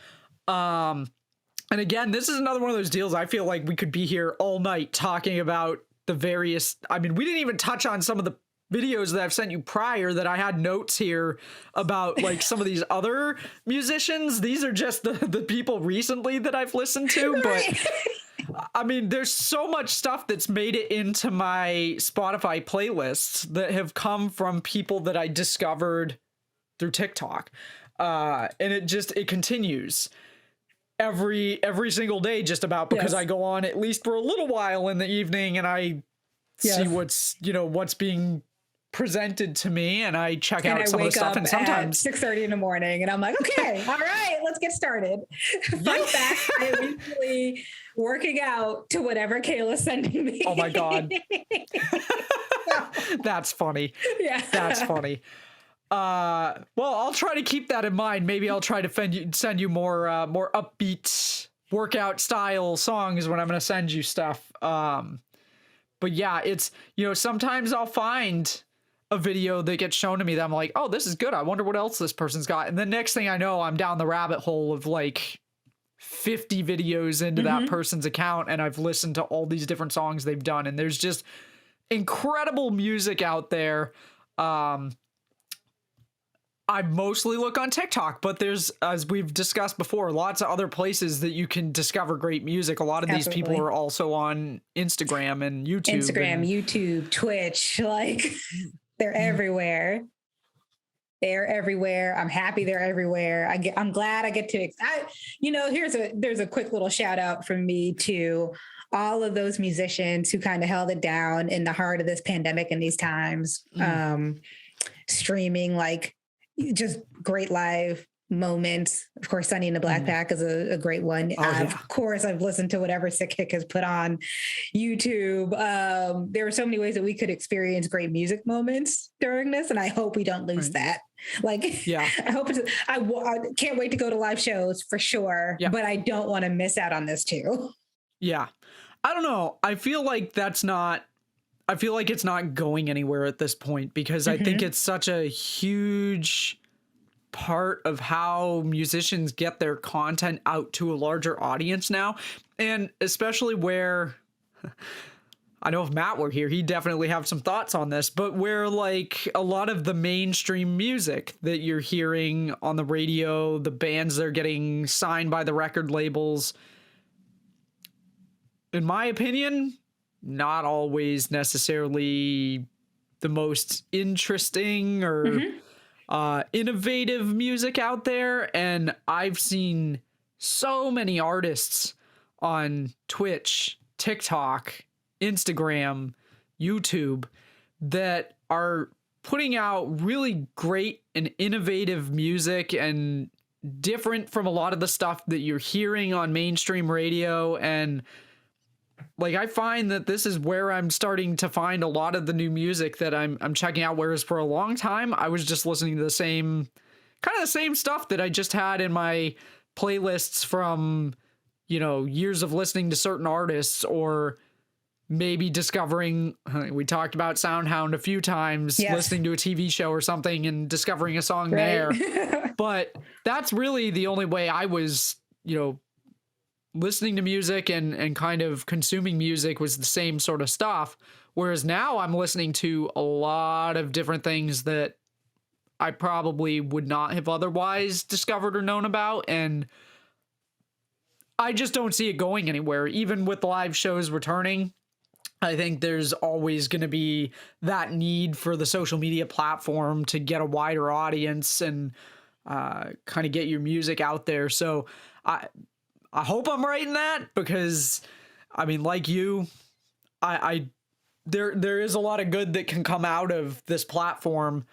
And again, this is another one of those deals. I feel like we could be here all night talking about the various, I mean, we didn't even touch on some of the videos that I've sent you prior that I had notes here about, like some of these other musicians. These are just the people recently that I've listened to, but I mean, there's so much stuff that's made it into my Spotify playlists that have come from people that I discovered through TikTok. And it continues every single day, just about, because I go on at least for a little while in the evening, and I see what's being presented to me, and I check out some of the stuff, and sometimes 6:30 in the morning, and I'm like, okay, all right, let's get started. Fun fact, I am usually working out to whatever Kayla's sending me. Oh my God. That's funny. Yeah. That's funny. Well, I'll try to keep that in mind. Maybe I'll try to send you more upbeat workout style songs when I'm going to send you stuff. But yeah, it's, sometimes I'll find a video that gets shown to me that I'm like, oh, this is good. I wonder what else this person's got. And the next thing I know, I'm down the rabbit hole of like 50 videos into that person's account, and I've listened to all these different songs they've done. And there's just incredible music out there. I mostly look on TikTok, but there's, as we've discussed before, lots of other places that you can discover great music. A lot of these people are also on Instagram and YouTube. YouTube, Twitch, like they're everywhere. They're everywhere. I'm happy they're everywhere. I'm glad I get to, there's a quick little shout out from me to all of those musicians who kind of held it down in the heart of this pandemic in these times, streaming like just great live moments. Of course, Sunny in the Black Pack is a great one. Of course, I've listened to whatever Sick Kick has put on YouTube. There are so many ways that we could experience great music moments during this, and I hope we don't lose that. Like, I hope I can't wait to go to live shows for sure, but I don't want to miss out on this too. Yeah. I don't know. I feel like it's not going anywhere at this point, because I think it's such a huge part of how musicians get their content out to a larger audience now. And especially where I know if Matt were here, he'd definitely have some thoughts on this, but where like a lot of the mainstream music that you're hearing on the radio, the bands that are getting signed by the record labels, in my opinion, not always necessarily the most interesting or innovative music out there. And I've seen so many artists on Twitch, TikTok, Instagram, YouTube that are putting out really great and innovative music and different from a lot of the stuff that you're hearing on mainstream radio. And like, I find that this is where I'm starting to find a lot of the new music that I'm checking out. Whereas for a long time, I was just listening to the same stuff that I just had in my playlists from, you know, years of listening to certain artists, or maybe discovering, we talked about Soundhound a few times, listening to a TV show or something and discovering a song there. But that's really the only way I was, you know, listening to music and kind of consuming music, was the same sort of stuff. Whereas now I'm listening to a lot of different things that I probably would not have otherwise discovered or known about. And I just don't see it going anywhere. Even with live shows returning, I think there's always going to be that need for the social media platform to get a wider audience and kind of get your music out there. So I hope I'm right in that, because I mean, like you, there is a lot of good that can come out of this platform.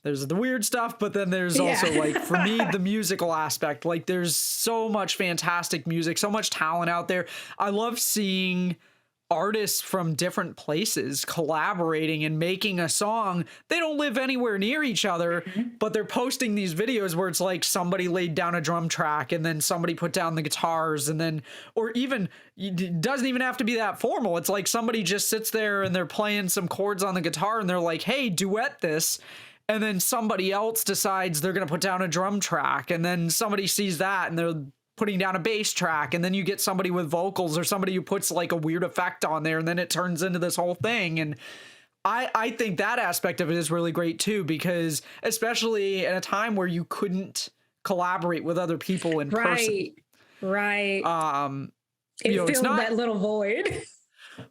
There's the weird stuff, but then there's also like, for me, the musical aspect. Like, there's so much fantastic music, so much talent out there. I love seeing artists from different places collaborating and making a song. They don't live anywhere near each other, but they're posting these videos where it's like somebody laid down a drum track and then somebody put down the guitars, and then, or even, it doesn't even have to be that formal. It's like somebody just sits there and they're playing some chords on the guitar and they're like, hey, duet this. And then somebody else decides they're going to put down a drum track, and then somebody sees that and they're putting down a bass track, and then you get somebody with vocals or somebody who puts like a weird effect on there, and then it turns into this whole thing. And I think that aspect of it is really great too, because especially at a time where you couldn't collaborate with other people in person. Right. It filled that little void.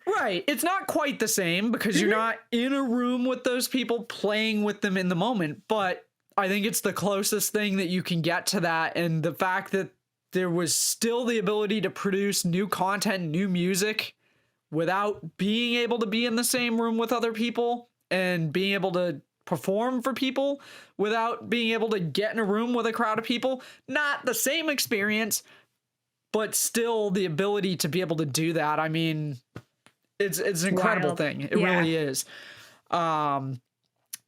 Right. It's not quite the same, because you're not in a room with those people playing with them in the moment, but I think it's the closest thing that you can get to that. And the fact that there was still the ability to produce new content, new music, without being able to be in the same room with other people, and being able to perform for people without being able to get in a room with a crowd of people. Not the same experience, but still the ability to be able to do that. I mean, it's an incredible thing. It really is.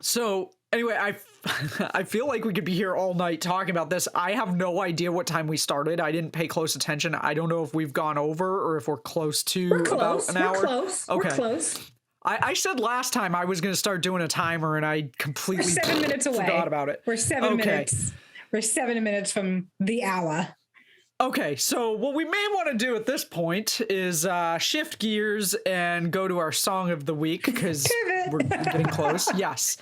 So anyway, I feel like we could be here all night talking about this. I have no idea what time we started. I didn't pay close attention. I don't know if we've gone over or if we're close to about an hour. We're close. Okay. We're close. I said last time I was going to start doing a timer, and I completely We're 7 minutes away. Forgot about it. We're 7 minutes. We're 7 minutes from the hour. Okay, so what we may want to do at this point is shift gears and go to our song of the week, because we're getting close. Yes.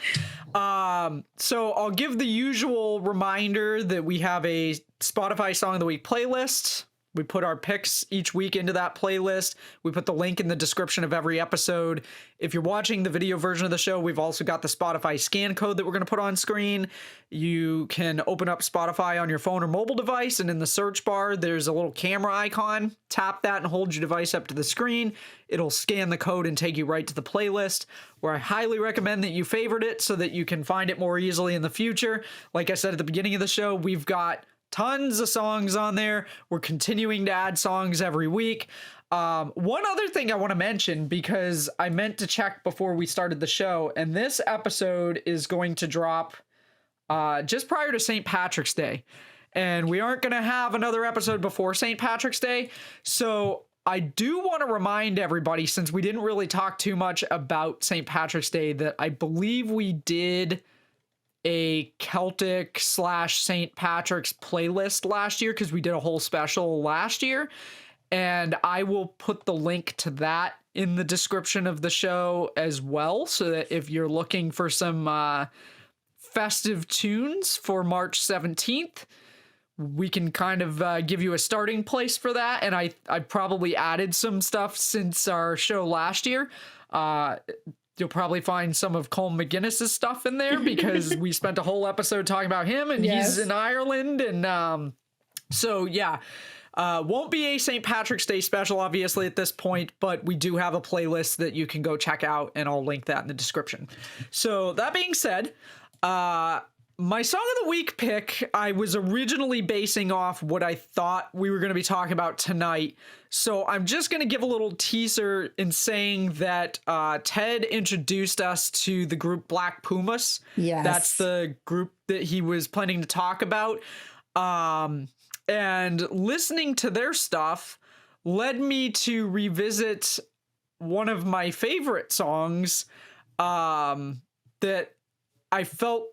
So I'll give the usual reminder that we have a Spotify Song of the Week playlist. We put our picks each week into that playlist. We put the link in the description of every episode. If you're watching the video version of the show, we've also got the Spotify scan code that we're going to put on screen. You can open up Spotify on your phone or mobile device, and in the search bar, there's a little camera icon. Tap that and hold your device up to the screen. It'll scan the code and take you right to the playlist, where I highly recommend that you favorite it so that you can find it more easily in the future. Like I said at the beginning of the show, we've got tons of songs on there. We're continuing to add songs every week. One other thing I want to mention, because I meant to check before we started the show, and this episode is going to drop just prior to St. Patrick's Day. And we aren't going to have another episode before St. Patrick's Day. So I do want to remind everybody, since we didn't really talk too much about St. Patrick's Day, that I believe we did a Celtic / St. Patrick's playlist last year, because we did a whole special last year. And I will put the link to that in the description of the show as well, so that if you're looking for some festive tunes for March 17th, we can kind of give you a starting place for that. And I probably added some stuff since our show last year. You'll probably find some of Colm McGinnis's stuff in there because we spent a whole episode talking about him, and he's in Ireland. And so, yeah. Won't be a St. Patrick's Day special, obviously, at this point, but we do have a playlist that you can go check out, and I'll link that in the description. So that being said, my Song of the Week pick, I was originally basing off what I thought we were going to be talking about tonight. So I'm just going to give a little teaser in saying that Ted introduced us to the group Black Pumas. Yes. That's the group that he was planning to talk about. And listening to their stuff led me to revisit one of my favorite songs that I felt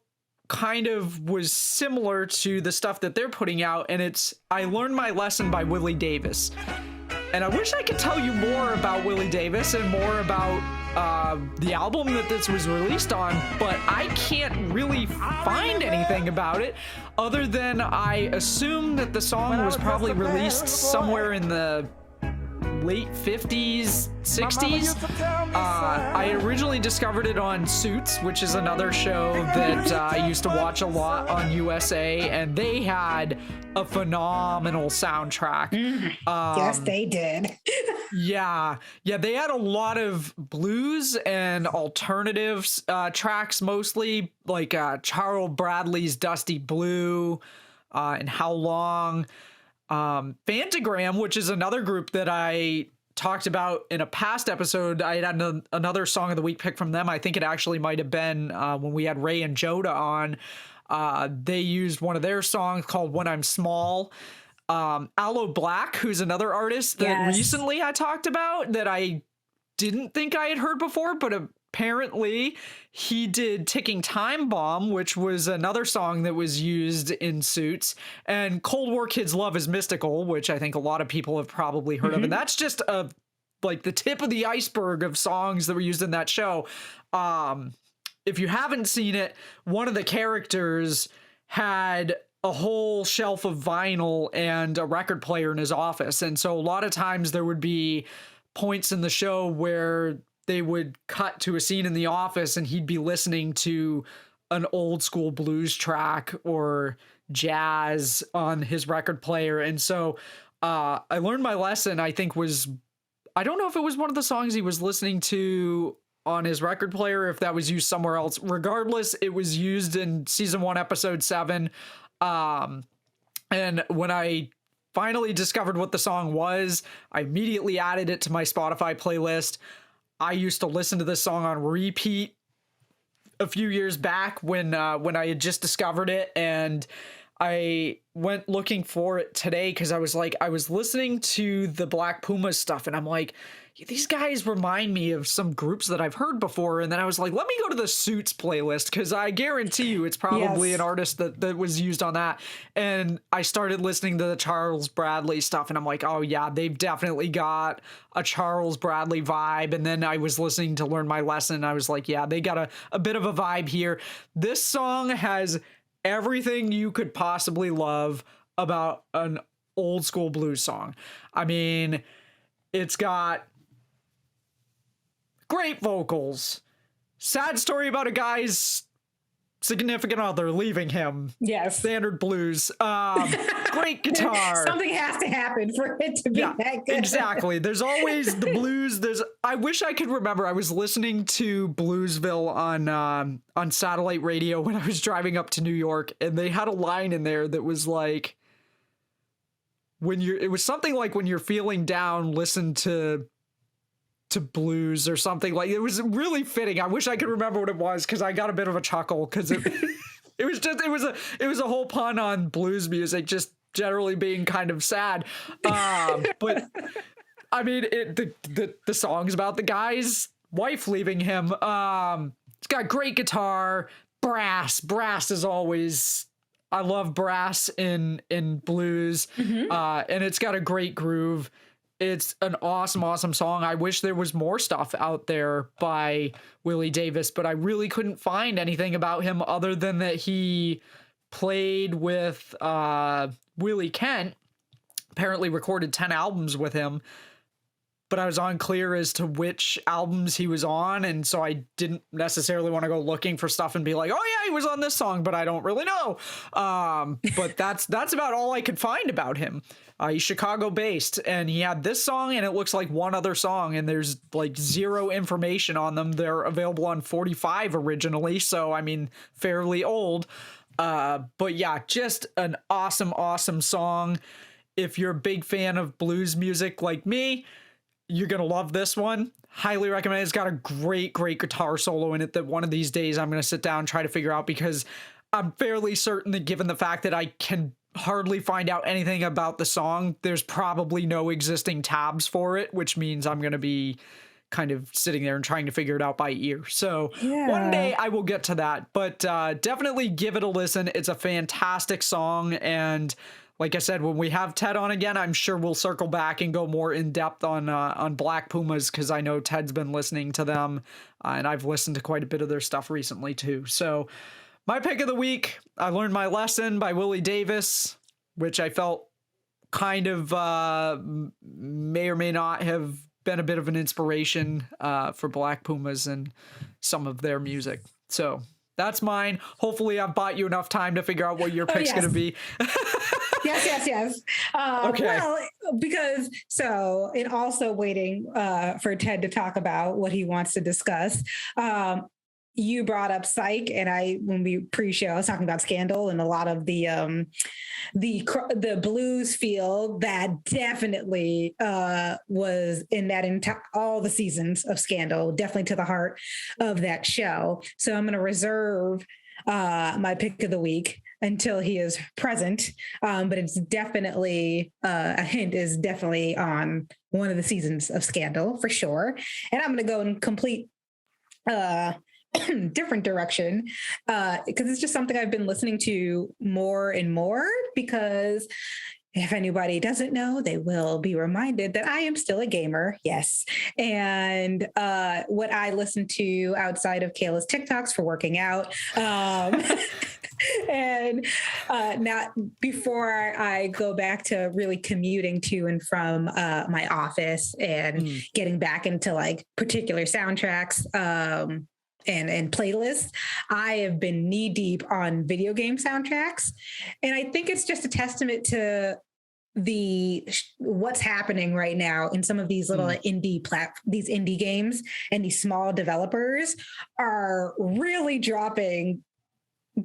kind of was similar to the stuff that they're putting out, and it's I Learned My Lesson by Willie Davis. And I wish I could tell you more about Willie Davis and more about the album that this was released on, but I can't really find anything about it other than I assume that the song was probably released somewhere in the late 50s, 60s. I originally discovered it on Suits, which is another show that I used to watch a lot on USA, and they had a phenomenal soundtrack. Yes, they did. Yeah, they had a lot of blues and alternative tracks, mostly like Charles Bradley's Dusty Blue and How Long. Phantogram, which is another group that I talked about in a past episode. I had another Song of the Week pick from them. I think it actually might have been when we had Ray and Joda on. They used one of their songs called When I'm Small. Aloe Black, who's another artist that recently I talked about that I didn't think I had heard before, but apparently he did Ticking Time Bomb, which was another song that was used in Suits, and Cold War Kids Love is Mystical, which I think a lot of people have probably heard of. And that's just like the tip of the iceberg of songs that were used in that show. If you haven't seen it, one of the characters had a whole shelf of vinyl and a record player in his office. And so a lot of times there would be points in the show where they would cut to a scene in the office and he'd be listening to an old school blues track or jazz on his record player. And so I Learned My Lesson, I think I don't know if it was one of the songs he was listening to on his record player, if that was used somewhere else. Regardless, it was used in season 1, episode 7. And when I finally discovered what the song was, I immediately added it to my Spotify playlist. I used to listen to this song on repeat a few years back when I had just discovered it, and I went looking for it today because I was listening to the Black Pumas stuff, and I'm like, these guys remind me of some groups that I've heard before. And then I was like, let me go to the Suits playlist because I guarantee you it's probably an artist that was used on that. And I started listening to the Charles Bradley stuff, and I'm like, oh yeah, they've definitely got a Charles Bradley vibe. And then I was listening to Learn My Lesson, and I was like, yeah, they got a bit of a vibe here. This song has everything you could possibly love about an old school blues song. I mean, it's got great vocals, sad story about a guy's significant other leaving him. Yes. Standard blues. Great guitar. Something has to happen for it to be that good. Exactly. There's always the blues. I wish I could remember. I was listening to Bluesville on satellite radio when I was driving up to New York, and they had a line in there that was like, it was something like, when you're feeling down, listen to blues or something. Like, it was really fitting. I wish I could remember what it was because I got a bit of a chuckle because it was a whole pun on blues music just generally being kind of sad. But I mean, the song's about the guy's wife leaving him. It's got great guitar, brass is always, I love brass in blues. And it's got a great groove. It's an awesome song. I wish there was more stuff out there by Willie Davis, but I really couldn't find anything about him other than that he played with Willie Kent, apparently recorded 10 albums with him, but I was unclear as to which albums he was on, and so I didn't necessarily want to go looking for stuff and be like, oh yeah, he was on this song, but I don't really know. But that's about all I could find about him. He's Chicago based, and he had this song, and it looks like one other song, and there's like zero information on them. They're available on 45 originally, so I mean, fairly old. But yeah, just an awesome song. If you're a big fan of blues music like me, you're going to love this one. Highly recommend it. It's got a great guitar solo in it that one of these days I'm going to sit down and try to figure out, because I'm fairly certain that given the fact that I can hardly find out anything about the song, there's probably no existing tabs for it, which means I'm going to be kind of sitting there and trying to figure it out by ear. So one day I will get to that, but definitely give it a listen. It's a fantastic song, and like I said, when we have Ted on again, I'm sure we'll circle back and go more in depth on Black Pumas, because I know Ted's been listening to them, and I've listened to quite a bit of their stuff recently too. So my pick of the week, I Learned My Lesson by Willie Davis, which I felt kind of may or may not have been a bit of an inspiration for Black Pumas and some of their music. So that's mine. Hopefully I've bought you enough time to figure out what your pick's going to be. Yes. Okay. Well, because and also waiting for Ted to talk about what he wants to discuss. You brought up Psych, and when we pre-show, I was talking about Scandal and a lot of the blues feel that definitely was in that all the seasons of Scandal, definitely to the heart of that show. So I'm going to reserve my pick of the week until he is present. But it's definitely a hint is definitely on one of the seasons of Scandal for sure. And I'm going to go in complete different direction because it's just something I've been listening to more and more, because if anybody doesn't know, they will be reminded that I am still a gamer. Yes. And what I listen to outside of Kayla's TikToks for working out. And now, before I go back to really commuting to and from my office and getting back into like particular soundtracks, and playlists, I have been knee deep on video game soundtracks. And I think it's just a testament to what's happening right now in some of these little these indie games, and these small developers are really dropping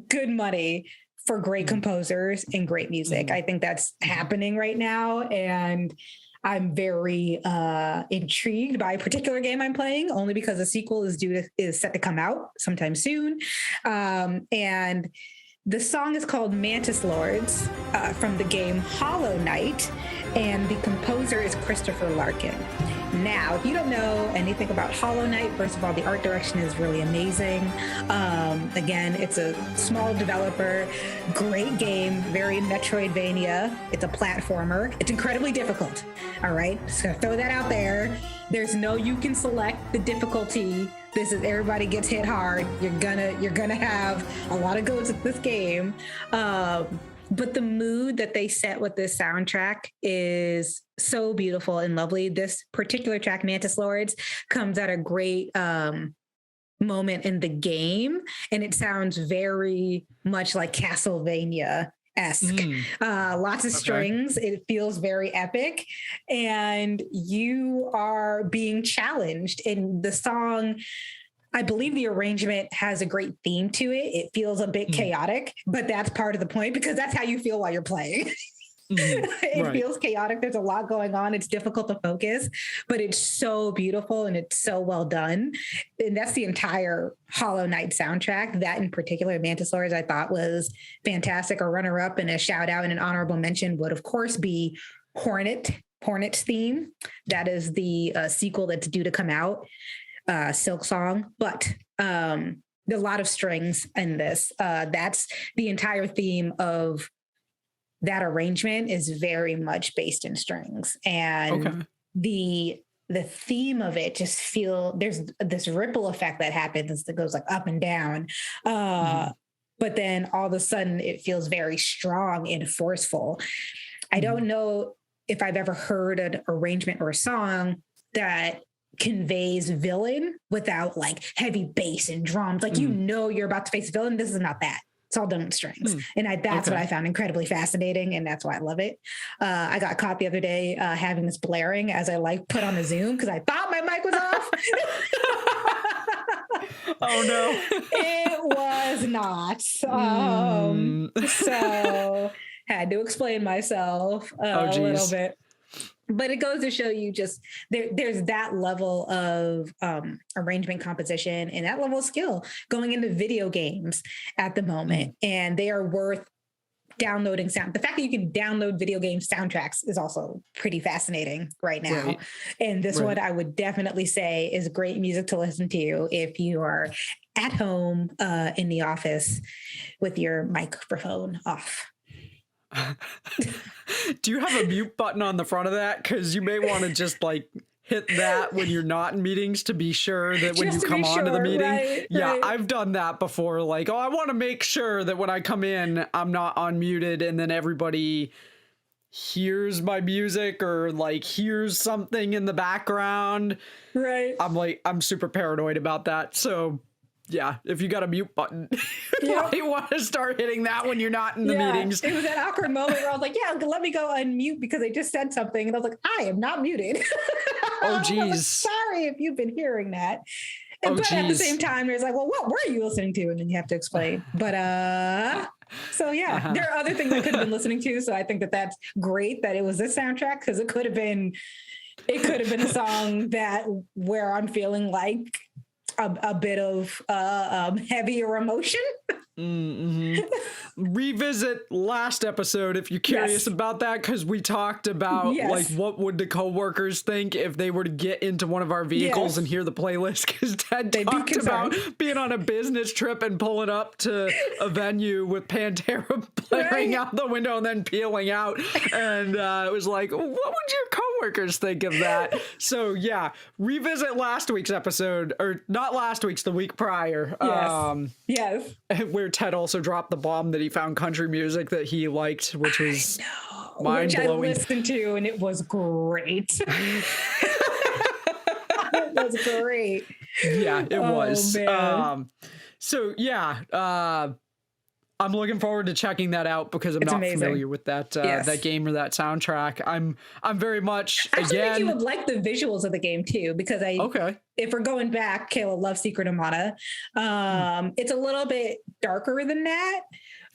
good money for great composers and great music. I think that's happening right now. And I'm very intrigued by a particular game I'm playing, only because the sequel is set to come out sometime soon. And the song is called Mantis Lords from the game Hollow Knight, and the composer is Christopher Larkin. Now, if you don't know anything about Hollow Knight, first of all, the art direction is really amazing. Again, it's a small developer, great game, very Metroidvania. It's a platformer. It's incredibly difficult. All right, so throw that out there. There's no you can select the difficulty. This is everybody gets hit hard. You're gonna have a lot of goes at this game. But the mood that they set with this soundtrack is so beautiful and lovely. This particular track, Mantis Lords, comes at a great moment in the game, and it sounds very much like Castlevania-esque. Lots of strings. It feels very epic, and you are being challenged in the song. I believe the arrangement has a great theme to it. It feels a bit chaotic, but that's part of the point, because that's how you feel while you're playing. It feels chaotic. There's a lot going on. It's difficult to focus, but it's so beautiful and it's so well done. And that's the entire Hollow Knight soundtrack. That in particular, Mantis Lords, I thought was fantastic. A runner-up and a shout out and an honorable mention would, of course, be Hornet's theme. That is the sequel that's due to come out. Silk Song, but a lot of strings in this. That's the entire theme of that arrangement is very much based in strings. And the theme of it just there's this ripple effect that happens that goes like up and down. But then all of a sudden it feels very strong and forceful. I don't know if I've ever heard an arrangement or a song that conveys villain without like heavy bass and drums. Like, you're about to face a villain. This is not that. It's all done with strings. And that's what I found incredibly fascinating. And that's why I love it. I got caught the other day having this blaring as I like put on the Zoom because I thought my mic was off. Oh no. It was not. So had to explain myself a little bit. But it goes to show you just there's that level of arrangement, composition, and that level of skill going into video games at the moment. And they are worth downloading sound. The fact that you can download video game soundtracks is also pretty fascinating right now. Right. And this one I would definitely say is great music to listen to if you are at home in the office with your microphone off. Do you have a mute button on the front of that? Because you may want to just like hit that when you're not in meetings to be sure that when you come onto the meeting. Right. I've done that before. Like, I want to make sure that when I come in, I'm not unmuted and then everybody hears my music or like hears something in the background. Right. I'm super paranoid about that. So yeah, if you got a mute button, you might want to start hitting that when you're not in the meetings. It was that awkward moment where I was like, let me go unmute because I just said something. And I was like, I am not muted. Oh, geez. Sorry if you've been hearing that. But at the same time, there's like, well, what were you listening to? And then you have to explain. But so there are other things I could have been listening to. So I think that that's great that it was this soundtrack because it could have been a song where I'm feeling like a bit of heavier emotion. Revisit last episode if you're curious about that, because we talked about like what would the coworkers think if they were to get into one of our vehicles and hear the playlist, because Ted talked about being on a business trip and pulling up to a venue with Pantera blaring out the window and then peeling out, and it was like, what would your coworkers think of that? So revisit last week's episode, or not last week's, the week prior. Yes. Where Ted also dropped the bomb that he found country music that he liked, which was mind-blowing. Which I listened to, and it was great. It was great. Yeah, it was. I'm looking forward to checking that out because I'm not familiar with that that game or that soundtrack. I'm very much I think you would like the visuals of the game too, because if we're going back, Kayla loves Secret of Mana. It's a little bit darker than that,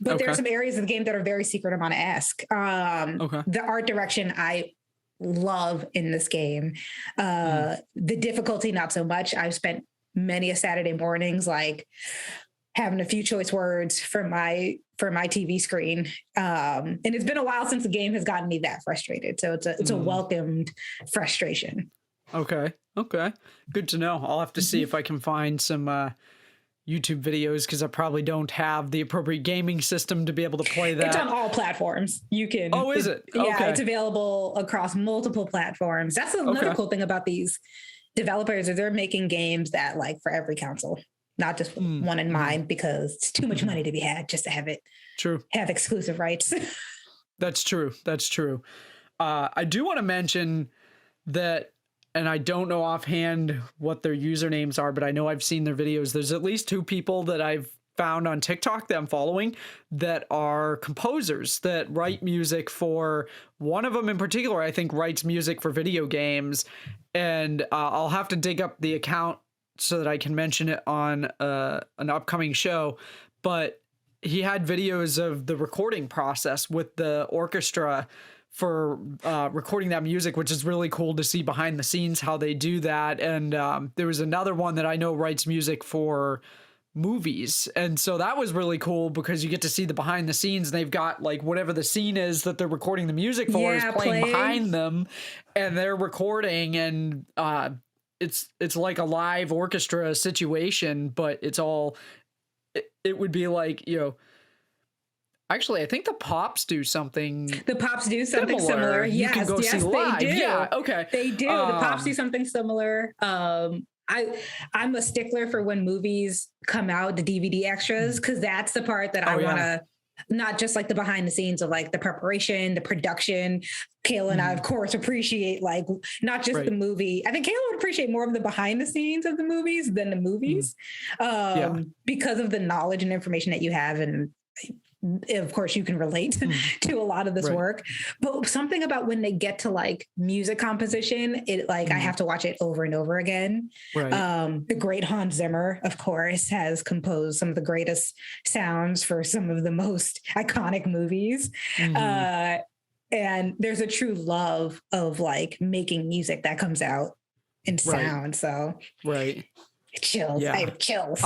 but there are some areas of the game that are very Secret of Mana-esque. The art direction I love in this game. The difficulty, not so much. I've spent many a Saturday mornings like having a few choice words for my TV screen. And it's been a while since the game has gotten me that frustrated. So it's a welcomed frustration. Okay. Good to know. I'll have to see if I can find some YouTube videos, because I probably don't have the appropriate gaming system to be able to play that. It's on all platforms. You can. Oh, is it? Yeah, it's available across multiple platforms. That's another cool thing about these developers, is they're making games that like for every console. Not just one in mind, because it's too much money to be had just to have it. Have exclusive rights. That's true. I do want to mention that, and I don't know offhand what their usernames are, but I know I've seen their videos. There's at least 2 people that I've found on TikTok that I'm following that are composers that write music for, one of them in particular, I think writes music for video games. And I'll have to dig up the account so that I can mention it on an upcoming show, but he had videos of the recording process with the orchestra for recording that music, which is really cool to see behind the scenes how they do that. And there was another one that I know writes music for movies, and so that was really cool because you get to see the behind the scenes, and they've got like whatever the scene is that they're recording the music for is playing behind them, and they're recording, and it's like a live orchestra situation, but it's all, it would be like, Actually, I think the Pops do something The Pops do something similar. You can Yes, go see yes, live. they do. Yeah, okay. They do. The Pops do something similar. I'm a stickler for when movies come out, the DVD extras, because that's the part that I want to, not just like the behind the scenes of like the preparation, the production. Kayla and I, of course, appreciate like not just the movie. I think Kayla would appreciate more of the behind the scenes of the movies than the movies, because of the knowledge and information that you have, and of course you can relate to a lot of this work. But something about when they get to like music composition, it like I have to watch it over and over again. The great Hans Zimmer, of course, has composed some of the greatest sounds for some of the most iconic movies. And there's a true love of like making music that comes out in sound. So chills. I have chills.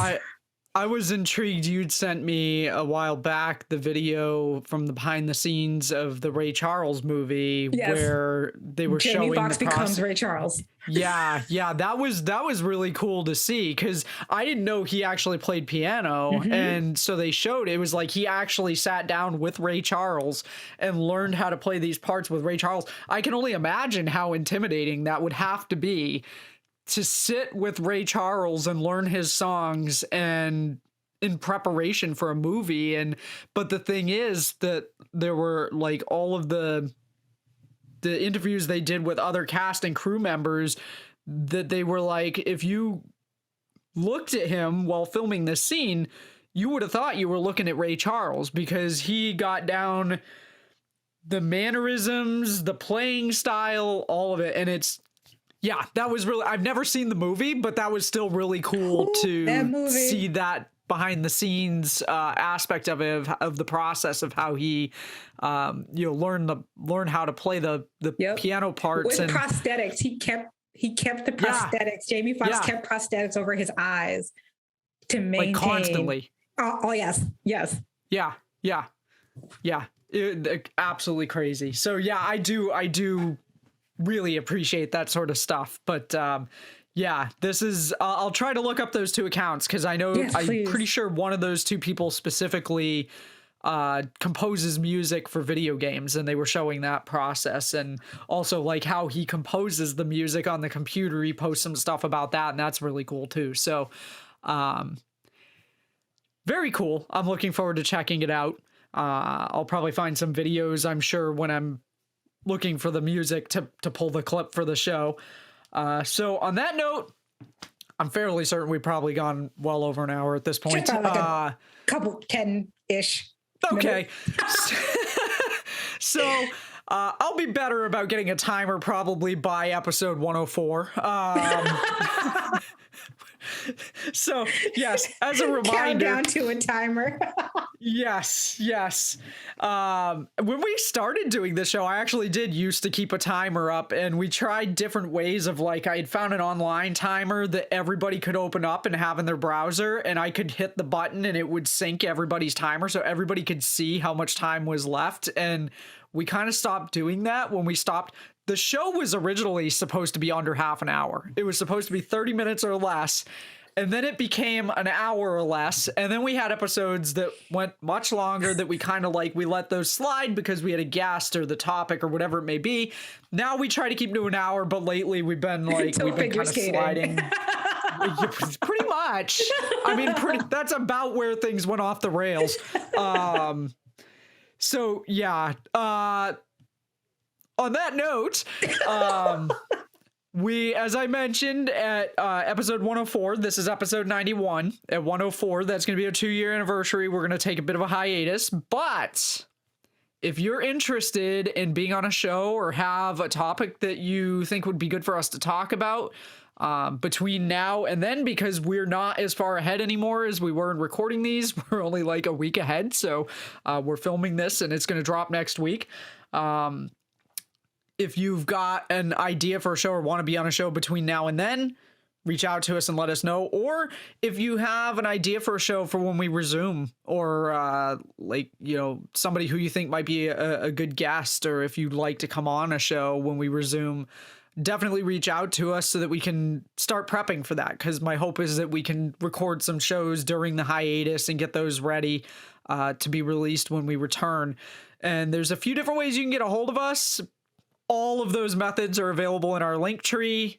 I was intrigued. You'd sent me a while back the video from the behind the scenes of the Ray Charles movie where they were showing Jamie Foxx the becomes Ray Charles. Yeah, that was really cool to see, because I didn't know he actually played piano, and so they showed it was like he actually sat down with Ray Charles and learned how to play these parts with Ray Charles. I can only imagine how intimidating that would have to be, to sit with Ray Charles and learn his songs and in preparation for a movie. But the thing is that there were like all of the interviews they did with other cast and crew members, that they were like, if you looked at him while filming this scene, you would have thought you were looking at Ray Charles, because he got down the mannerisms, the playing style, all of it. And that was really, I've never seen the movie, but that was still really cool to see that behind the scenes aspect of it, of the process of how he learn how to play the piano parts with prosthetics. He kept the prosthetics. Jamie Foxx kept prosthetics over his eyes to maintain, like, constantly. Oh yes. Absolutely crazy. So I do really appreciate that sort of stuff. But this is I'll try to look up those two accounts, because I know I'm pretty sure one of those two people specifically composes music for video games, and they were showing that process, and also like how he composes the music on the computer. He posts some stuff about that, and that's really cool too. So very cool. I'm looking forward to checking it out. I'll probably find some videos, I'm sure, when I'm looking for the music to pull the clip for the show. So on that note, I'm fairly certain we've probably gone well over an hour at this point. Like a couple 10-ish. Okay. So I'll be better about getting a timer probably by episode 104. So yes, as a reminder, countdown to a timer. yes. When we started doing this show, I actually did used to keep a timer up, and we tried different ways of, like, I had found an online timer that everybody could open up and have in their browser, and I could hit the button and it would sync everybody's timer so everybody could see how much time was left. And we kind of stopped doing that when we stopped. The show was originally supposed to be under half an hour. It was supposed to be 30 minutes or less. And then it became an hour or less. And then we had episodes that went much longer that we kind of like, we let those slide because we had a guest or the topic or whatever it may be. Now we try to keep to an hour, but lately we've been like, we've been kind of sliding. Pretty much. I mean, that's about where things went off the rails. So yeah, on that note, we, as I mentioned at episode 104, this is episode 91. At 104, that's going to be a 2-year anniversary. We're going to take a bit of a hiatus, but if you're interested in being on a show or have a topic that you think would be good for us to talk about between now and then, because we're not as far ahead anymore as we were in recording these, we're only like a week ahead. So we're filming this and it's going to drop next week. If you've got an idea for a show or want to be on a show between now and then, reach out to us and let us know. Or if you have an idea for a show for when we resume, or somebody who you think might be a good guest, or if you'd like to come on a show when we resume, definitely reach out to us so that we can start prepping for that. Because my hope is that we can record some shows during the hiatus and get those ready to be released when we return. And there's a few different ways you can get a hold of us. All of those methods are available in our link tree,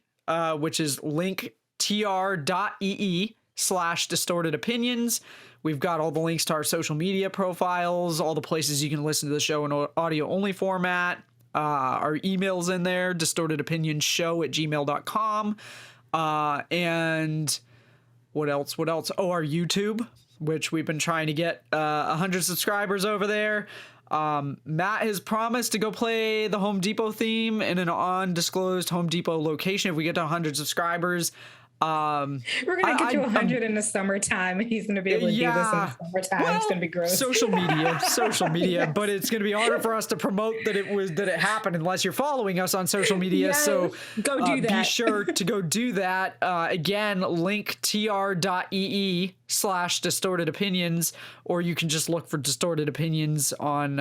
which is linktr.ee/distorted opinions. We've got all the links to our social media profiles, all the places you can listen to the show in audio only format. Our email's in there, distortedopinionsshow@gmail.com. And what else? Oh, our YouTube, which we've been trying to get 100 subscribers over there. Matt has promised to go play the Home Depot theme in an undisclosed Home Depot location if we get to 100 subscribers. We're gonna get to 100 in the summertime, and he's gonna be able to do this in the summertime. Well, it's gonna be gross. Social media, yes. But it's gonna be harder for us to promote that it happened unless you're following us on social media. Yes. So go do that. Be sure to go do that. Again, linktr.ee/distorted opinions, or you can just look for Distorted Opinions on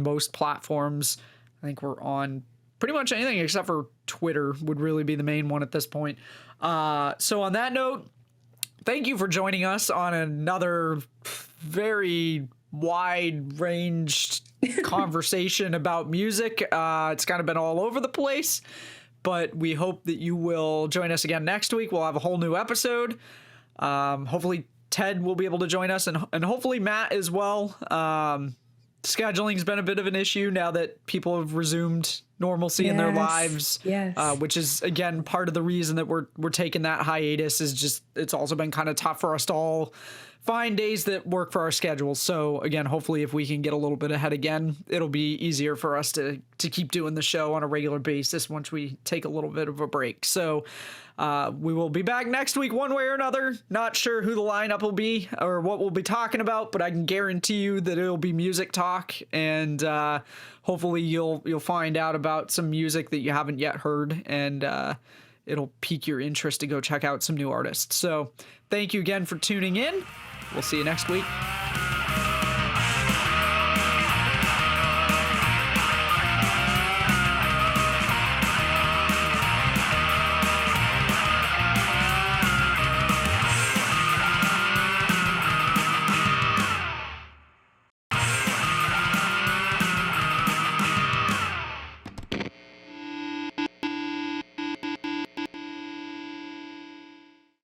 most platforms. I think we're on pretty much anything except for Twitter would really be the main one at this point. So on that note, thank you for joining us on another very wide-ranged conversation about music. It's kind of been all over the place, but we hope that you will join us again next week. We'll have a whole new episode. Hopefully Ted will be able to join us, and hopefully Matt as well. Scheduling's been a bit of an issue now that people have resumed normalcy in their lives. Yes. Which is again part of the reason that we're taking that hiatus is just it's also been kind of tough for us to all find days that work for our schedules. So again, hopefully if we can get a little bit ahead again, it'll be easier for us to keep doing the show on a regular basis once we take a little bit of a break. So we will be back next week one way or another. Not sure who the lineup will be or what we'll be talking about, but I can guarantee you that it'll be music talk, and hopefully you'll find out about some music that you haven't yet heard, and it'll pique your interest to go check out some new artists. So thank you again for tuning in. We'll see you next week.